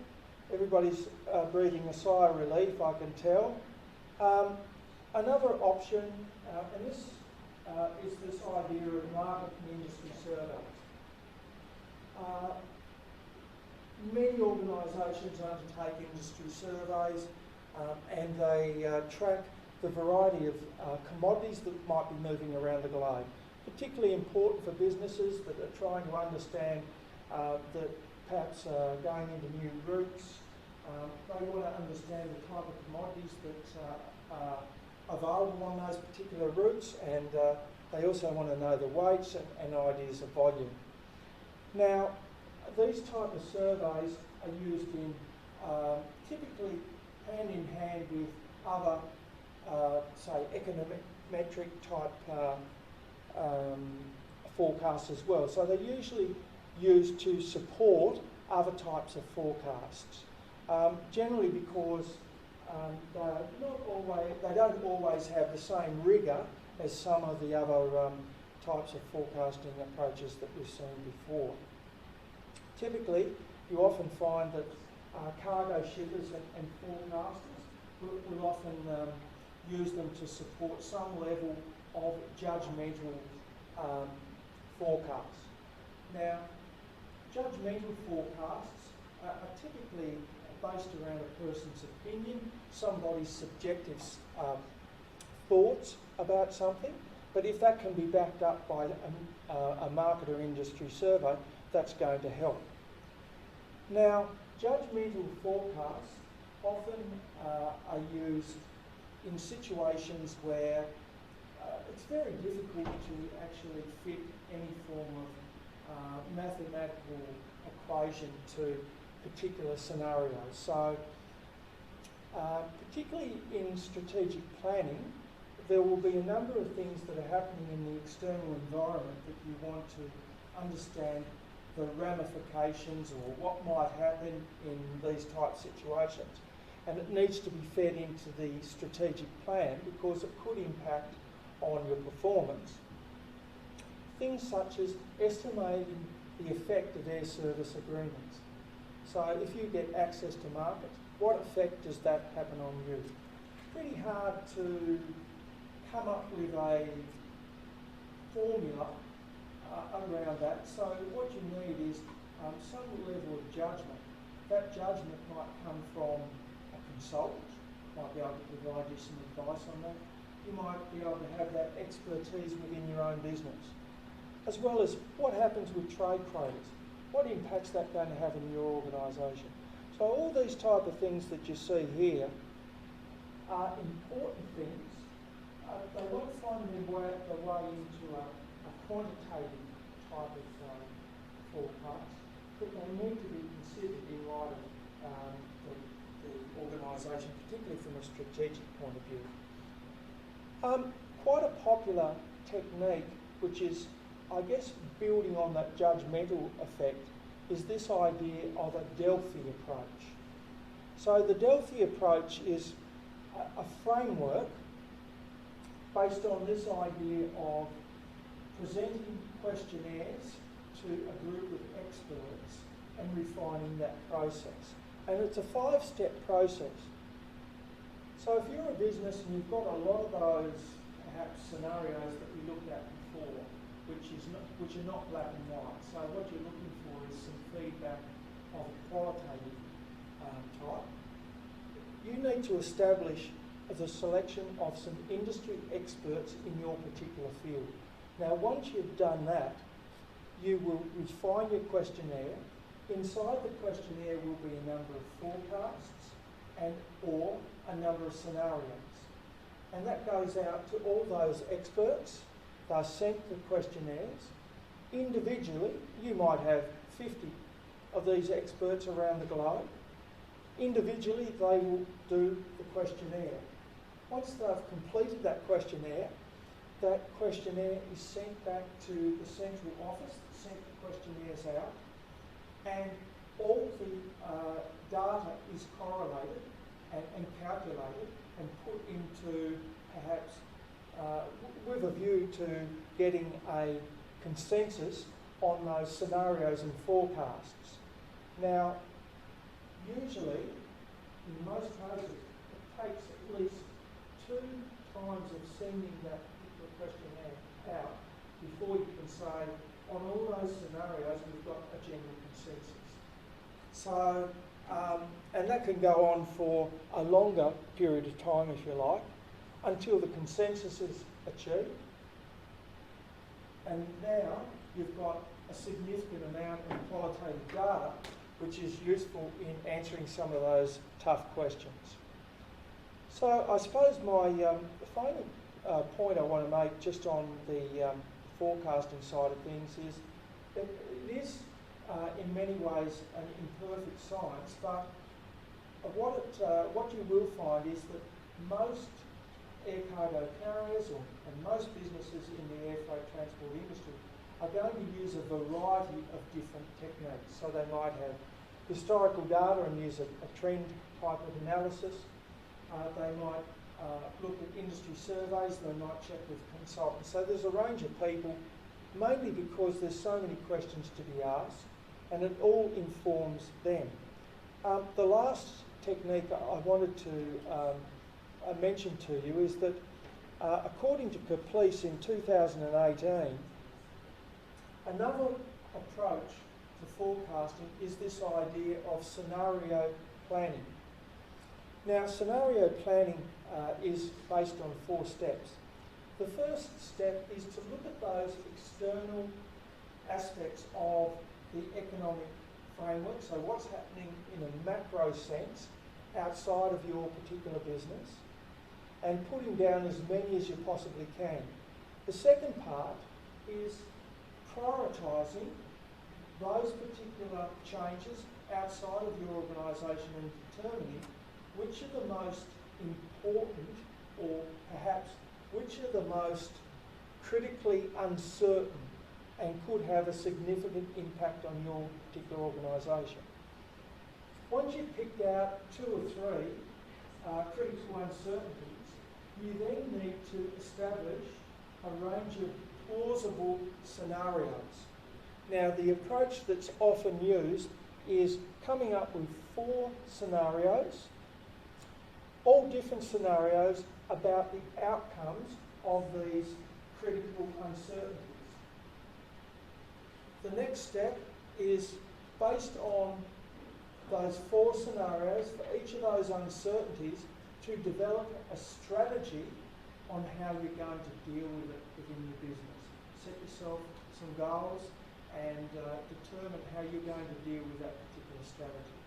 Everybody's breathing a sigh of relief, I can tell. Another option, and this is this idea of market and industry surveys. Many organisations undertake industry surveys and they track the variety of commodities that might be moving around the globe. Particularly important for businesses that are trying to understand that perhaps going into new routes. They want to understand the type of commodities that are available on those particular routes, and they also want to know the weights and ideas of volume. Now, these type of surveys are used in typically hand in hand with other, say, econometric type forecasts as well. So they're usually used to support other types of forecasts. Generally because they don't always have the same rigour as some of the other types of forecasting approaches that we've seen before. Typically, you often find that cargo shippers and forecasters will often use them to support some level of judgmental forecasts. Now, judgmental forecasts are typically based around a person's opinion, somebody's subjective thoughts about something, but if that can be backed up by a market or industry survey, that's going to help. Now, judgmental forecasts often are used in situations where it's very difficult to actually fit any form of mathematical equation to particular scenarios. So, particularly in strategic planning, there will be a number of things that are happening in the external environment that you want to understand the ramifications or what might happen in these type situations. And it needs to be fed into the strategic plan because it could impact on your performance. Things such as estimating the effect of air service agreements. So if you get access to markets, what effect does that happen on you? Pretty hard to come up with a formula around that. So what you need is some level of judgment. That judgment might come from a consultant, might be able to provide you some advice on that. You might be able to have that expertise within your own business. As well as what happens with trade creditors. What impact's that going to have in your organisation? So all these type of things that you see here are important things. They won't find their way into a quantitative type of forecast, but they need to be considered in light of the organisation, particularly from a strategic point of view. Quite a popular technique, which is, I guess, building on that judgmental effect, is this idea of a Delphi approach. So the Delphi approach is a framework based on this idea of presenting questionnaires to a group of experts and refining that process. And it's a 5-step process. So if you're a business and you've got a lot of those perhaps scenarios that we looked at before, which are not black and white. So what you're looking for is some feedback of a qualitative type. You need to establish a the selection of some industry experts in your particular field. Now, once you've done that, you will refine your questionnaire. Inside the questionnaire will be a number of forecasts and or a number of scenarios. And that goes out to all those experts. They're sent the questionnaires. Individually, you might have 50 of these experts around the globe. Individually, they will do the questionnaire. Once they've completed that questionnaire is sent back to the central office, sent the questionnaires out, and all the data is correlated and calculated and put into perhaps with a view to getting a consensus on those scenarios and forecasts. Now, usually, in most cases, it takes at least 2 times of sending that particular questionnaire out before you can say, on all those scenarios, we've got a general consensus. So, and that can go on for a longer period of time, if you like, until the consensus is achieved. And now you've got a significant amount of qualitative data, which is useful in answering some of those tough questions. So I suppose my final point I want to make just on the forecasting side of things is that it is in many ways an imperfect science, but what you will find is that most air cargo carriers and most businesses in the air freight transport industry are going to use a variety of different techniques. So they might have historical data and use a trend type of analysis. They might look at industry surveys, they might check with consultants. So there's a range of people, mainly because there's so many questions to be asked, and it all informs them. The last technique I wanted to mention to you is that according to Caplice in 2018, another approach to forecasting is this idea of scenario planning. Now, scenario planning is based on 4 steps. The first step is to look at those external aspects of the economic framework, so what's happening in a macro sense outside of your particular business, and putting down as many as you possibly can. The second part is prioritising those particular changes outside of your organisation and determining which are the most important, or perhaps which are the most critically uncertain and could have a significant impact on your particular organisation. Once you've picked out 2 or 3 critical uncertainties, you then need to establish a range of plausible scenarios. Now, the approach that's often used is coming up with 4 scenarios, all different scenarios about the outcomes of these critical uncertainties. The next step is based on those 4 scenarios for each of those uncertainties to develop a strategy on how you're going to deal with it within your business. Set yourself some goals and determine how you're going to deal with that particular strategy.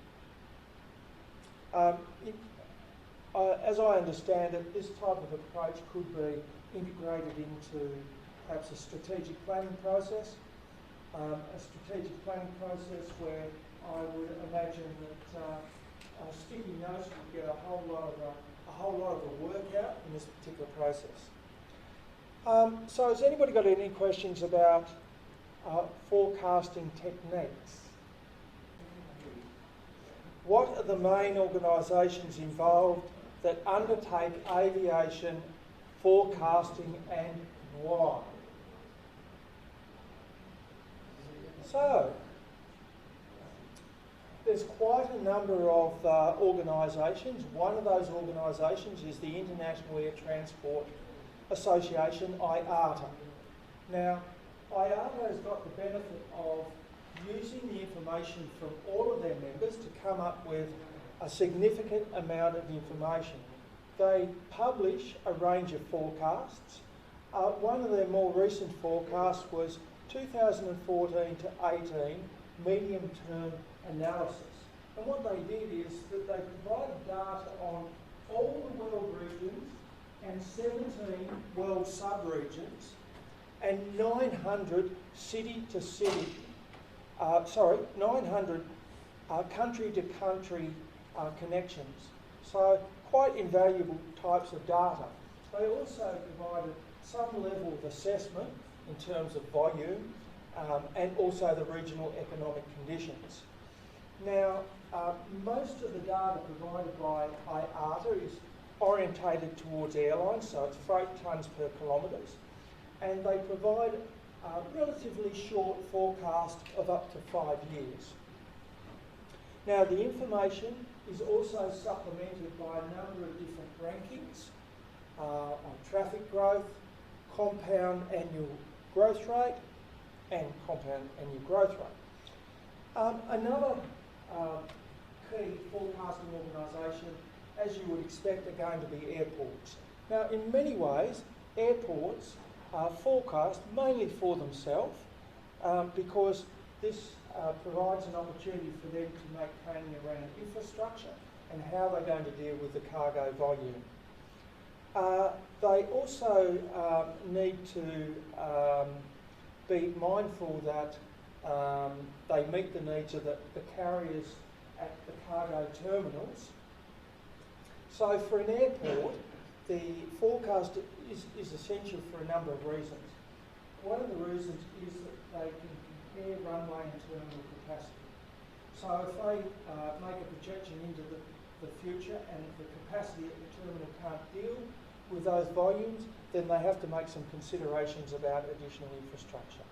As I understand it, this type of approach could be integrated into perhaps a strategic planning process. A strategic planning process where I would imagine that sticky notes would get a whole lot of the work out in this particular process. So has anybody got any questions about forecasting techniques? What are the main organisations involved that undertake aviation forecasting and why? So, there's quite a number of organisations. One of those organisations is the International Air Transport Association, IATA. Now, IATA has got the benefit of using the information from all of their members to come up with a significant amount of information. they publish a range of forecasts. One of their more recent forecasts was 2014 to 18 medium-term analysis. And what they did is that they provided data on all the world regions and 17 world sub-regions and 900 country-to-country connections. So quite invaluable types of data. They also provided some level of assessment in terms of volume and also the regional economic conditions. Now, most of the data provided by IATA is orientated towards airlines, so it's freight tonnes per kilometres, and they provide a relatively short forecast of up to 5 years. Now, the information is also supplemented by a number of different rankings on traffic growth, compound annual growth rate, and compound annual growth rate. Another key forecasting organisation, as you would expect, are going to be airports. Now, in many ways, airports are forecast mainly for themselves because this provides an opportunity for them to make planning around infrastructure and how they're going to deal with the cargo volume. They also need to be mindful that they meet the needs of the carriers at the cargo terminals. So for an airport, the forecast is essential for a number of reasons. One of the reasons is that they can compare runway and terminal capacity. So if they make a projection into the future and the capacity at the terminal can't deal with those volumes, then they have to make some considerations about additional infrastructure.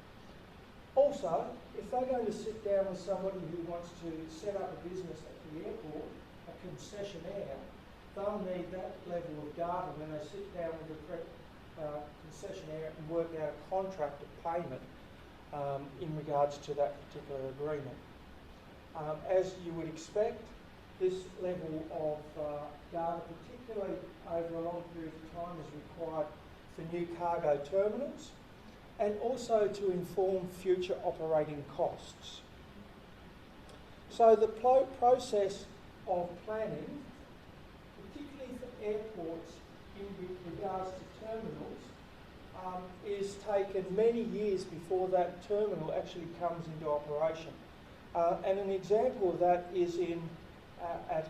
Also, if they're going to sit down with somebody who wants to set up a business at the airport, a concessionaire, they'll need that level of data when they sit down with the concessionaire and work out a contract of payment in regards to that particular agreement. As you would expect, this level of data, particularly over a long period of time, is required for new cargo terminals and also to inform future operating costs. So the process of planning, particularly for airports in regards to terminals, is taken many years before that terminal actually comes into operation. And an example of that is at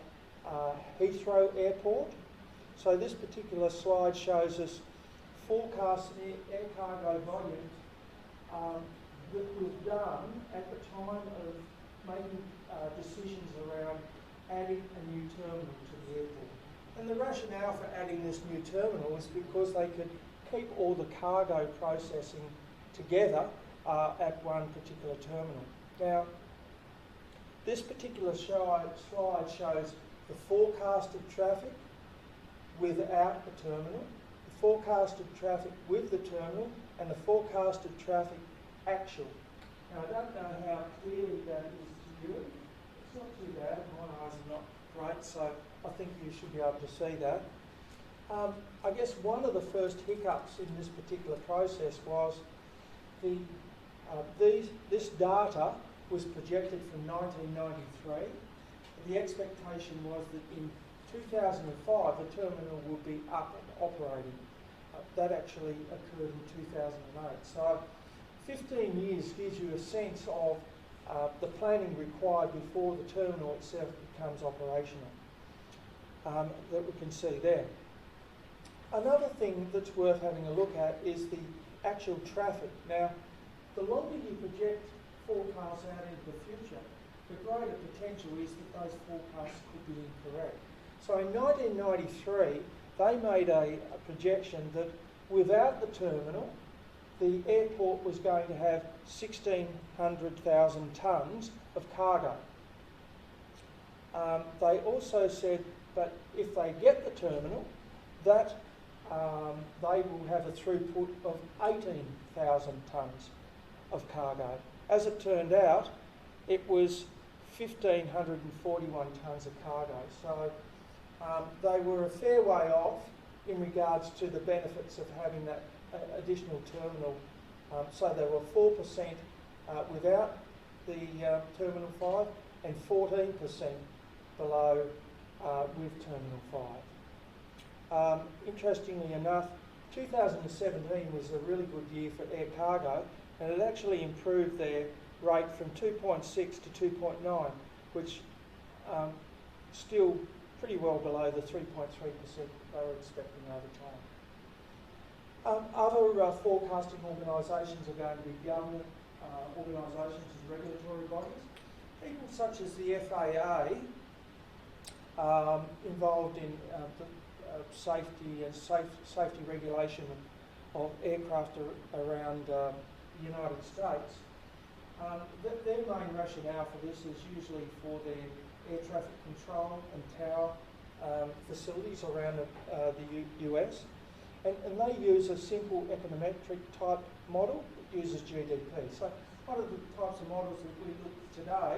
Heathrow Airport. So this particular slide shows us forecast air cargo volumes that was done at the time of making decisions around adding a new terminal to the airport. And the rationale for adding this new terminal is because they could keep all the cargo processing together at one particular terminal. Now, this particular slide shows the forecasted traffic without the terminal, the forecasted traffic with the terminal, and the forecasted traffic actual. Now, I don't know how clearly that is to you. It's not too bad. My eyes are not great, so I think you should be able to see that. I guess one of the first hiccups in this particular process was this data was projected from 1993. The expectation was that in 2005 the terminal would be up and operating. That actually occurred in 2008. So 15 years gives you a sense of the planning required before the terminal itself becomes operational that we can see there. Another thing that's worth having a look at is the actual traffic. Now, the longer you project forecasts out into the future, the greater potential is that those forecasts could be incorrect. So in 1993, they made a projection that without the terminal, the airport was going to have 1,600,000 tonnes of cargo. They also said that if they get the terminal, that they will have a throughput of 18,000 tonnes of cargo. As it turned out, it was 1,541 tonnes of cargo. So they were a fair way off in regards to the benefits of having that additional terminal. So they were 4% without the Terminal 5 and 14% below with Terminal 5. Interestingly enough, 2017 was a really good year for air cargo, and it actually improved their rate from 2.6 to 2.9, which still pretty well below the 3.3% they were expecting over time. Other forecasting organisations are going to be government organisations and regulatory bodies. People such as the FAA, involved in the safety regulation of aircraft around the United States. Their main rationale for this is usually for their air traffic control and tower facilities around the US. And they use a simple econometric type model that uses GDP. So one of the types of models that we look at today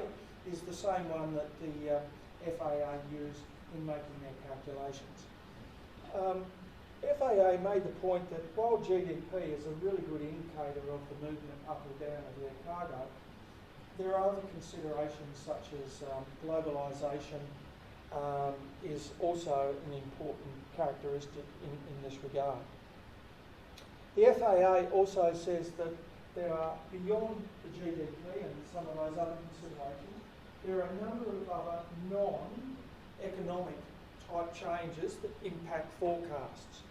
is the same one that the FAA use in making their calculations. FAA made the point that while GDP is a really good indicator of the movement up or down of air cargo, there are other considerations such as globalisation is also an important characteristic in this regard. The FAA also says that there are, beyond the GDP and some of those other considerations, there are a number of other non-economic type changes that impact forecasts.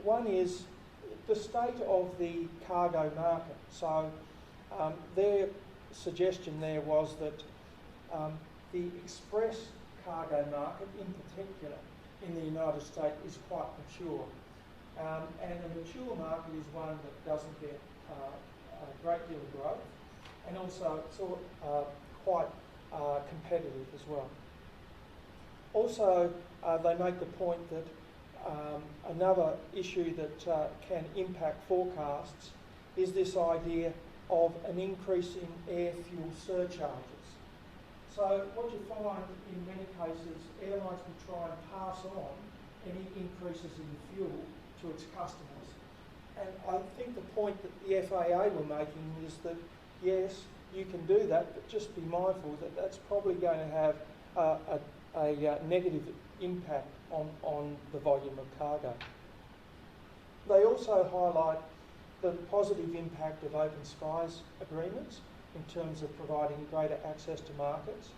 One is the state of the cargo market. So their suggestion there was that the express cargo market in particular in the United States is quite mature. And a mature market is one that doesn't get a great deal of growth, and also it's quite competitive as well. Also, they make the point that another issue that can impact forecasts is this idea of an increase in air fuel surcharges. So what you find in many cases, airlines will try and pass on any increases in fuel to its customers. And I think the point that the FAA were making is that, yes, you can do that, but just be mindful that that's probably going to have a negative impact on the volume of cargo. They also highlight the positive impact of open skies agreements in terms of providing greater access to markets.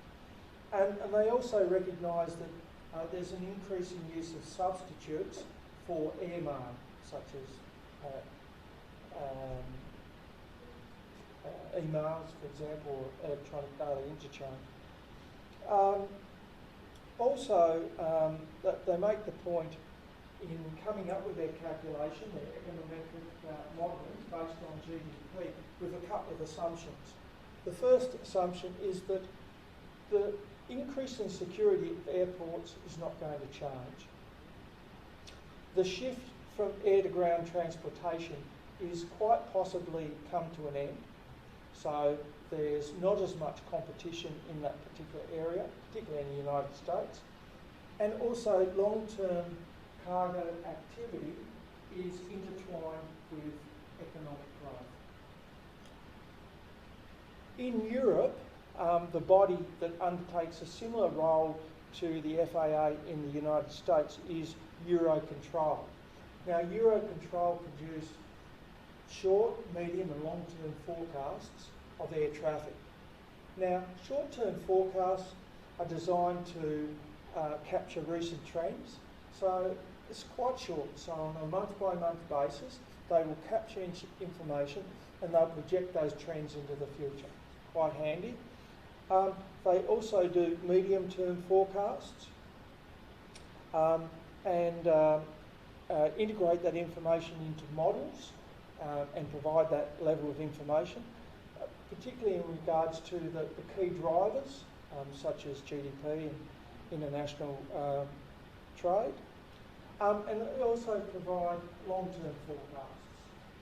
And they also recognise that there's an increasing use of substitutes for air miles, such as emails, for example, or electronic data interchange. Also, they make the point in coming up with their calculation, their econometric modelling based on GDP, with a couple of assumptions. The first assumption is that the increase in security at airports is not going to change. The shift from air to ground transportation is quite possibly come to an end. So there's not as much competition in that particular area, particularly in the United States. And also long-term cargo activity is intertwined with economic growth. In Europe, the body that undertakes a similar role to the FAA in the United States is Eurocontrol. Now, Eurocontrol produce short, medium and long-term forecasts of air traffic. Now, short-term forecasts are designed to capture recent trends, so it's quite short. So on a month-by-month basis, they will capture information and they'll project those trends into the future. Quite handy. They also do medium-term forecasts and integrate that information into models and provide that level of information, particularly in regards to the key drivers such as GDP and international trade. And they also provide long-term forecasts.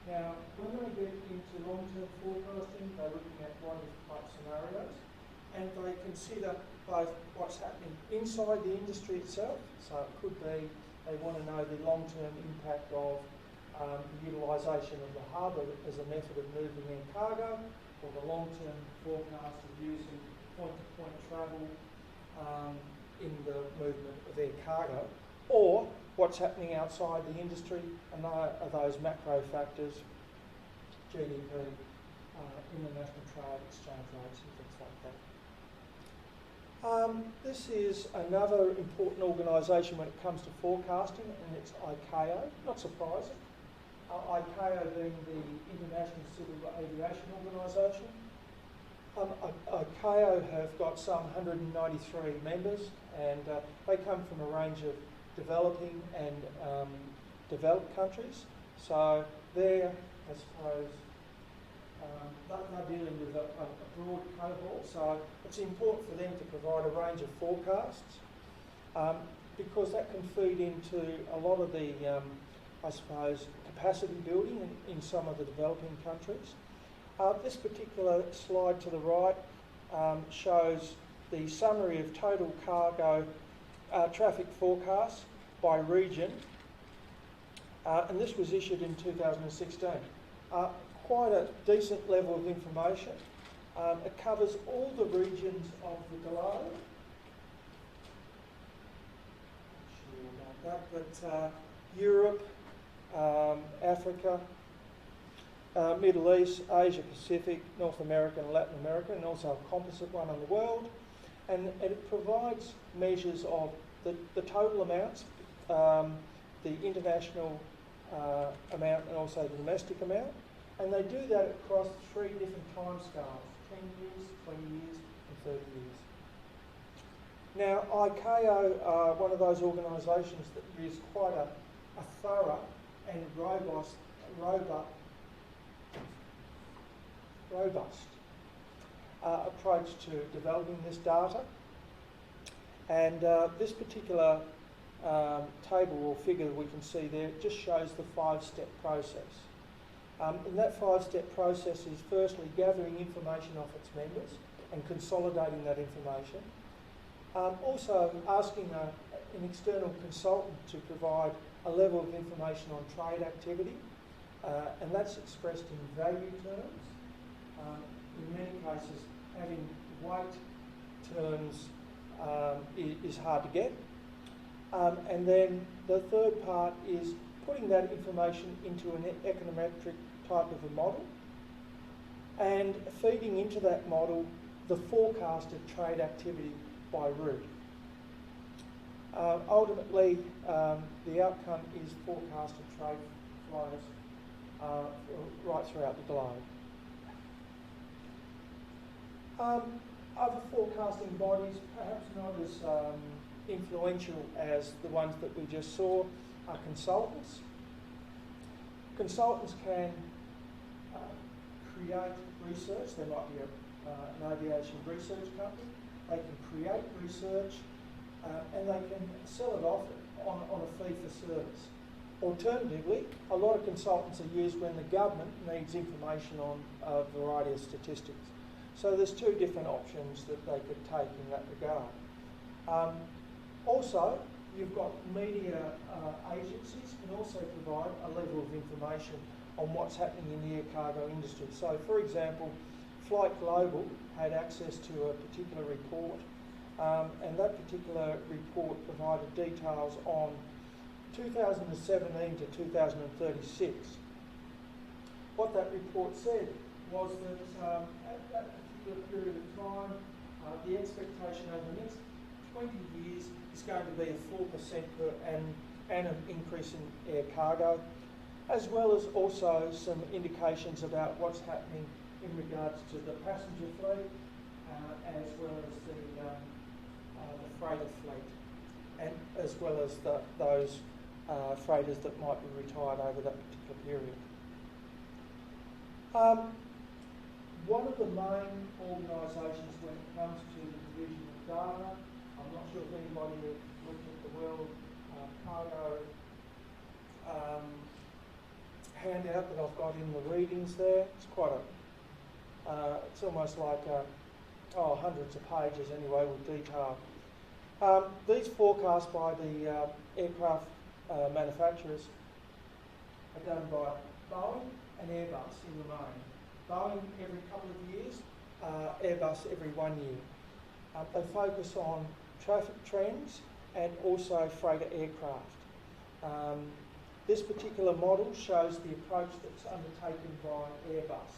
Now, when they get into long-term forecasting, they're looking at what-if type scenarios. and they consider both what's happening inside the industry itself, so it could be they want to know the long-term impact of the utilisation of the harbour as a method of moving their cargo, or the long-term forecast of using point-to-point travel in the movement of their cargo, or what's happening outside the industry, and are those macro factors, GDP, international trade, exchange rates and things like that. This is another important organisation when it comes to forecasting, and it's ICAO, not surprising. ICAO being the International Civil Aviation Organisation. ICAO have got some 193 members, and they come from a range of developing and developed countries. So they're, I suppose, they're dealing with a broad cohort, so it's important for them to provide a range of forecasts because that can feed into a lot of the, I suppose, capacity building in some of the developing countries. This particular slide to the right shows the summary of total cargo traffic forecasts by region, and this was issued in 2016. Quite a decent level of information. It covers all the regions of the globe. Not sure about that, but Europe, Africa, Middle East, Asia Pacific, North America and Latin America, and also a composite one on the world. And it provides measures of the total amounts, the international amount and also the domestic amount. And they do that across 3 different time scales, 10 years, 20 years and 30 years. Now, ICAO are one of those organisations that use quite a thorough and robust approach to developing this data. And this particular table or figure we can see there just shows the 5-step process. And that 5-step process is firstly gathering information off its members and consolidating that information. Also asking an external consultant to provide a level of information on trade activity, and that's expressed in value terms. In many cases, having weight terms is hard to get. And then the third part is putting that information into an econometric type of a model and feeding into that model the forecasted trade activity by route. Ultimately, the outcome is forecasted trade flows right throughout the globe. Other forecasting bodies, perhaps not as influential as the ones that we just saw, are consultants. Consultants can create research. There might be an aviation research company. They can create research and they can sell it off on a fee for service. Alternatively, a lot of consultants are used when the government needs information on a variety of statistics. So there's 2 different options that they could take in that regard. Also, you've got media agencies can also provide a level of information on what's happening in the air cargo industry. So, for example, Flight Global had access to a particular report, and that particular report provided details on 2017 to 2036. What that report said was that at that particular period of time, the expectation over the next 20 years is going to be a 4% per annum increase in air cargo, as well as also some indications about what's happening in regards to the passenger fleet, as well as the freighter fleet, and as well as those freighters that might be retired over that particular period. One of the main organisations when it comes to the provision of data, I'm not sure if anybody has looked at the World Cargo handout that I've got in the readings there. It's quite it's almost like hundreds of pages anyway with detail. These forecasts by the aircraft manufacturers are done by Boeing and Airbus in the main. Boeing every couple of years, Airbus every 1 year. They focus on traffic trends and also freighter aircraft. This particular model shows the approach that's undertaken by Airbus.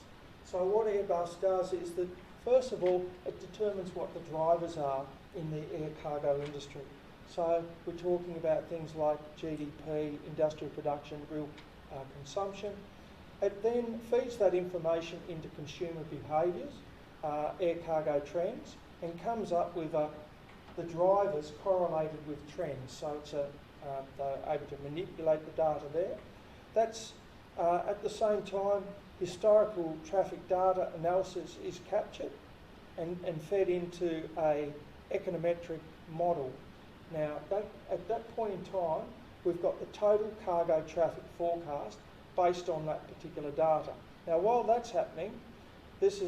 So what Airbus does is that, first of all, it determines what the drivers are in the air cargo industry. So we're talking about things like GDP, industrial production, real consumption. It then feeds that information into consumer behaviours, air cargo trends, and comes up with the drivers correlated with trends. So it's they're able to manipulate the data there. That's at the same time, historical traffic data analysis is captured and fed into a econometric model. Now, at that point in time, we've got the total cargo traffic forecast based on that particular data. Now, while that's happening, this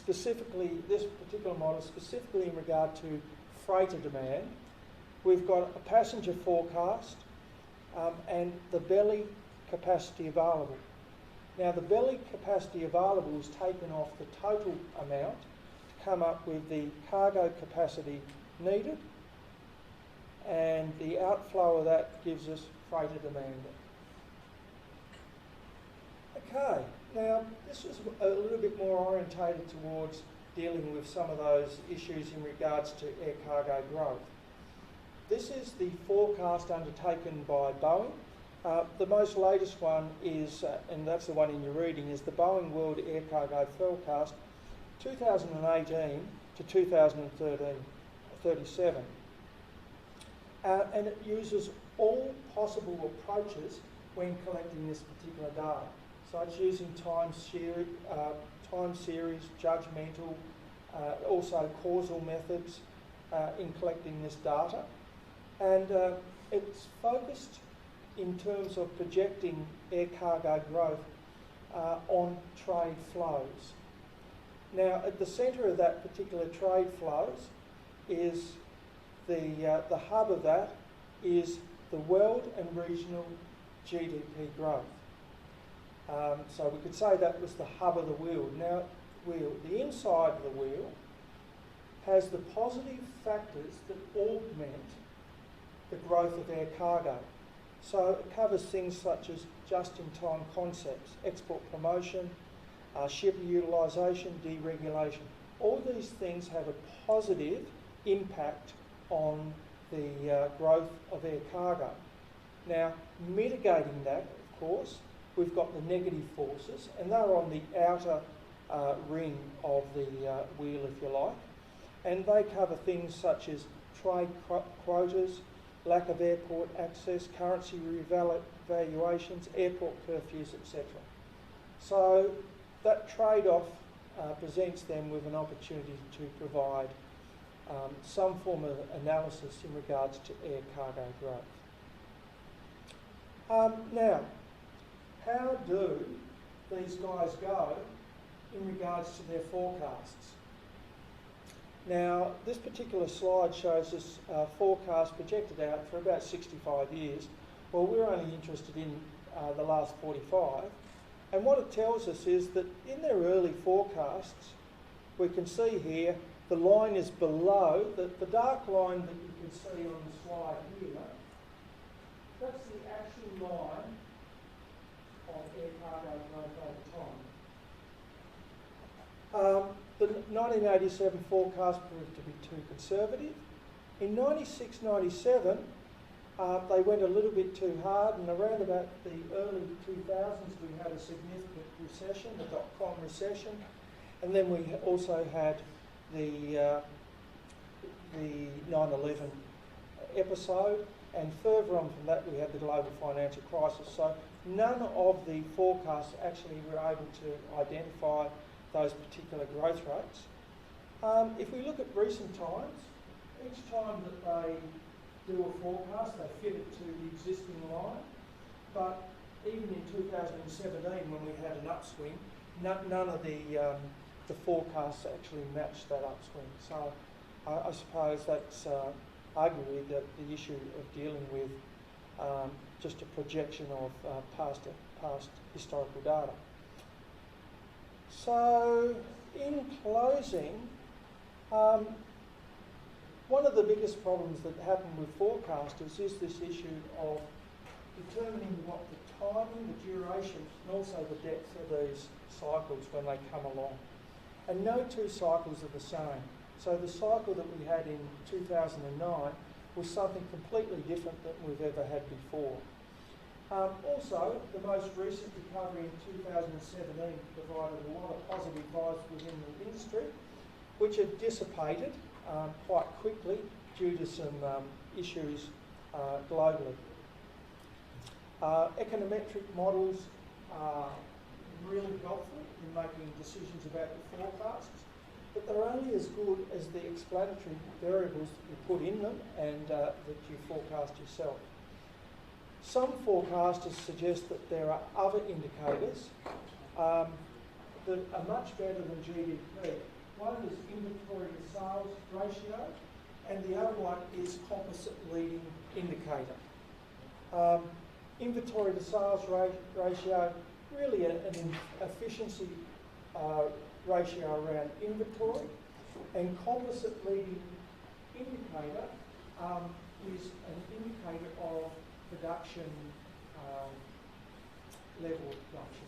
particular model specifically in regard to freighter demand, we've got a passenger forecast and the belly capacity available. Now, the belly capacity available is taken off the total amount to come up with the cargo capacity needed, and the outflow of that gives us freighter demand. Okay, now this is a little bit more orientated towards dealing with some of those issues in regards to air cargo growth. This is the forecast undertaken by Boeing. The most latest one is, and that's the one in your reading, is the Boeing World Air Cargo Forecast 2018 to 2037. And it uses all possible approaches when collecting this particular data. So it's using time series, judgmental, also causal methods in collecting this data. And it's focused in terms of projecting air cargo growth on trade flows. Now, at the centre of that particular trade flows is the hub of that is the world and regional GDP growth. So we could say that was the hub of the wheel. Now, the inside of the wheel has the positive factors that augment the growth of air cargo. So it covers things such as just-in-time concepts, export promotion, shipper utilisation, deregulation. All these things have a positive impact on the growth of air cargo. Now, mitigating that, of course, we've got the negative forces, and they're on the outer ring of the wheel, if you like, and they cover things such as trade quotas, lack of airport access, currency revaluations, airport curfews, etc. So that trade-off presents them with an opportunity to provide some form of analysis in regards to air cargo growth. Now, how do these guys go in regards to their forecasts? Now, this particular slide shows us forecast projected out for about 65 years. Well, we're only interested in the last 45. And what it tells us is that in their early forecasts, we can see here, the line is below, the dark line that you can see on the slide here, that's the actual line of air cargo growth over time. The 1987 forecast proved to be too conservative. In 96-97, they went a little bit too hard, and around about the early 2000s we had a significant recession, the dot-com recession, and then we also had the 9/11 episode, and further on from that we had the global financial crisis. So none of the forecasts actually were able to identify those particular growth rates. If we look at recent times, each time that they do a forecast, they fit it to the existing line, but even in 2017 when we had an upswing, none of the the forecasts actually match that upswing. So I suppose that's arguably the issue of dealing with just a projection of past historical data. So in closing, one of the biggest problems that happen with forecasters is this issue of determining what the timing, the duration, and also the depth of these cycles when they come along. And no two cycles are the same. So the cycle that we had in 2009 was something completely different than we've ever had before. Also, the most recent recovery in 2017 provided a lot of positive vibes within the industry, which had dissipated quite quickly due to some issues globally. Econometric models are really helpful in making decisions about your forecasts, but they're only as good as the explanatory variables that you put in them and that you forecast yourself. Some forecasters suggest that there are other indicators that are much better than GDP. One is inventory to sales ratio, and the other one is composite leading indicator. Inventory to sales ratio, really an efficiency ratio around inventory, and composite leading indicator is an indicator of production level of production.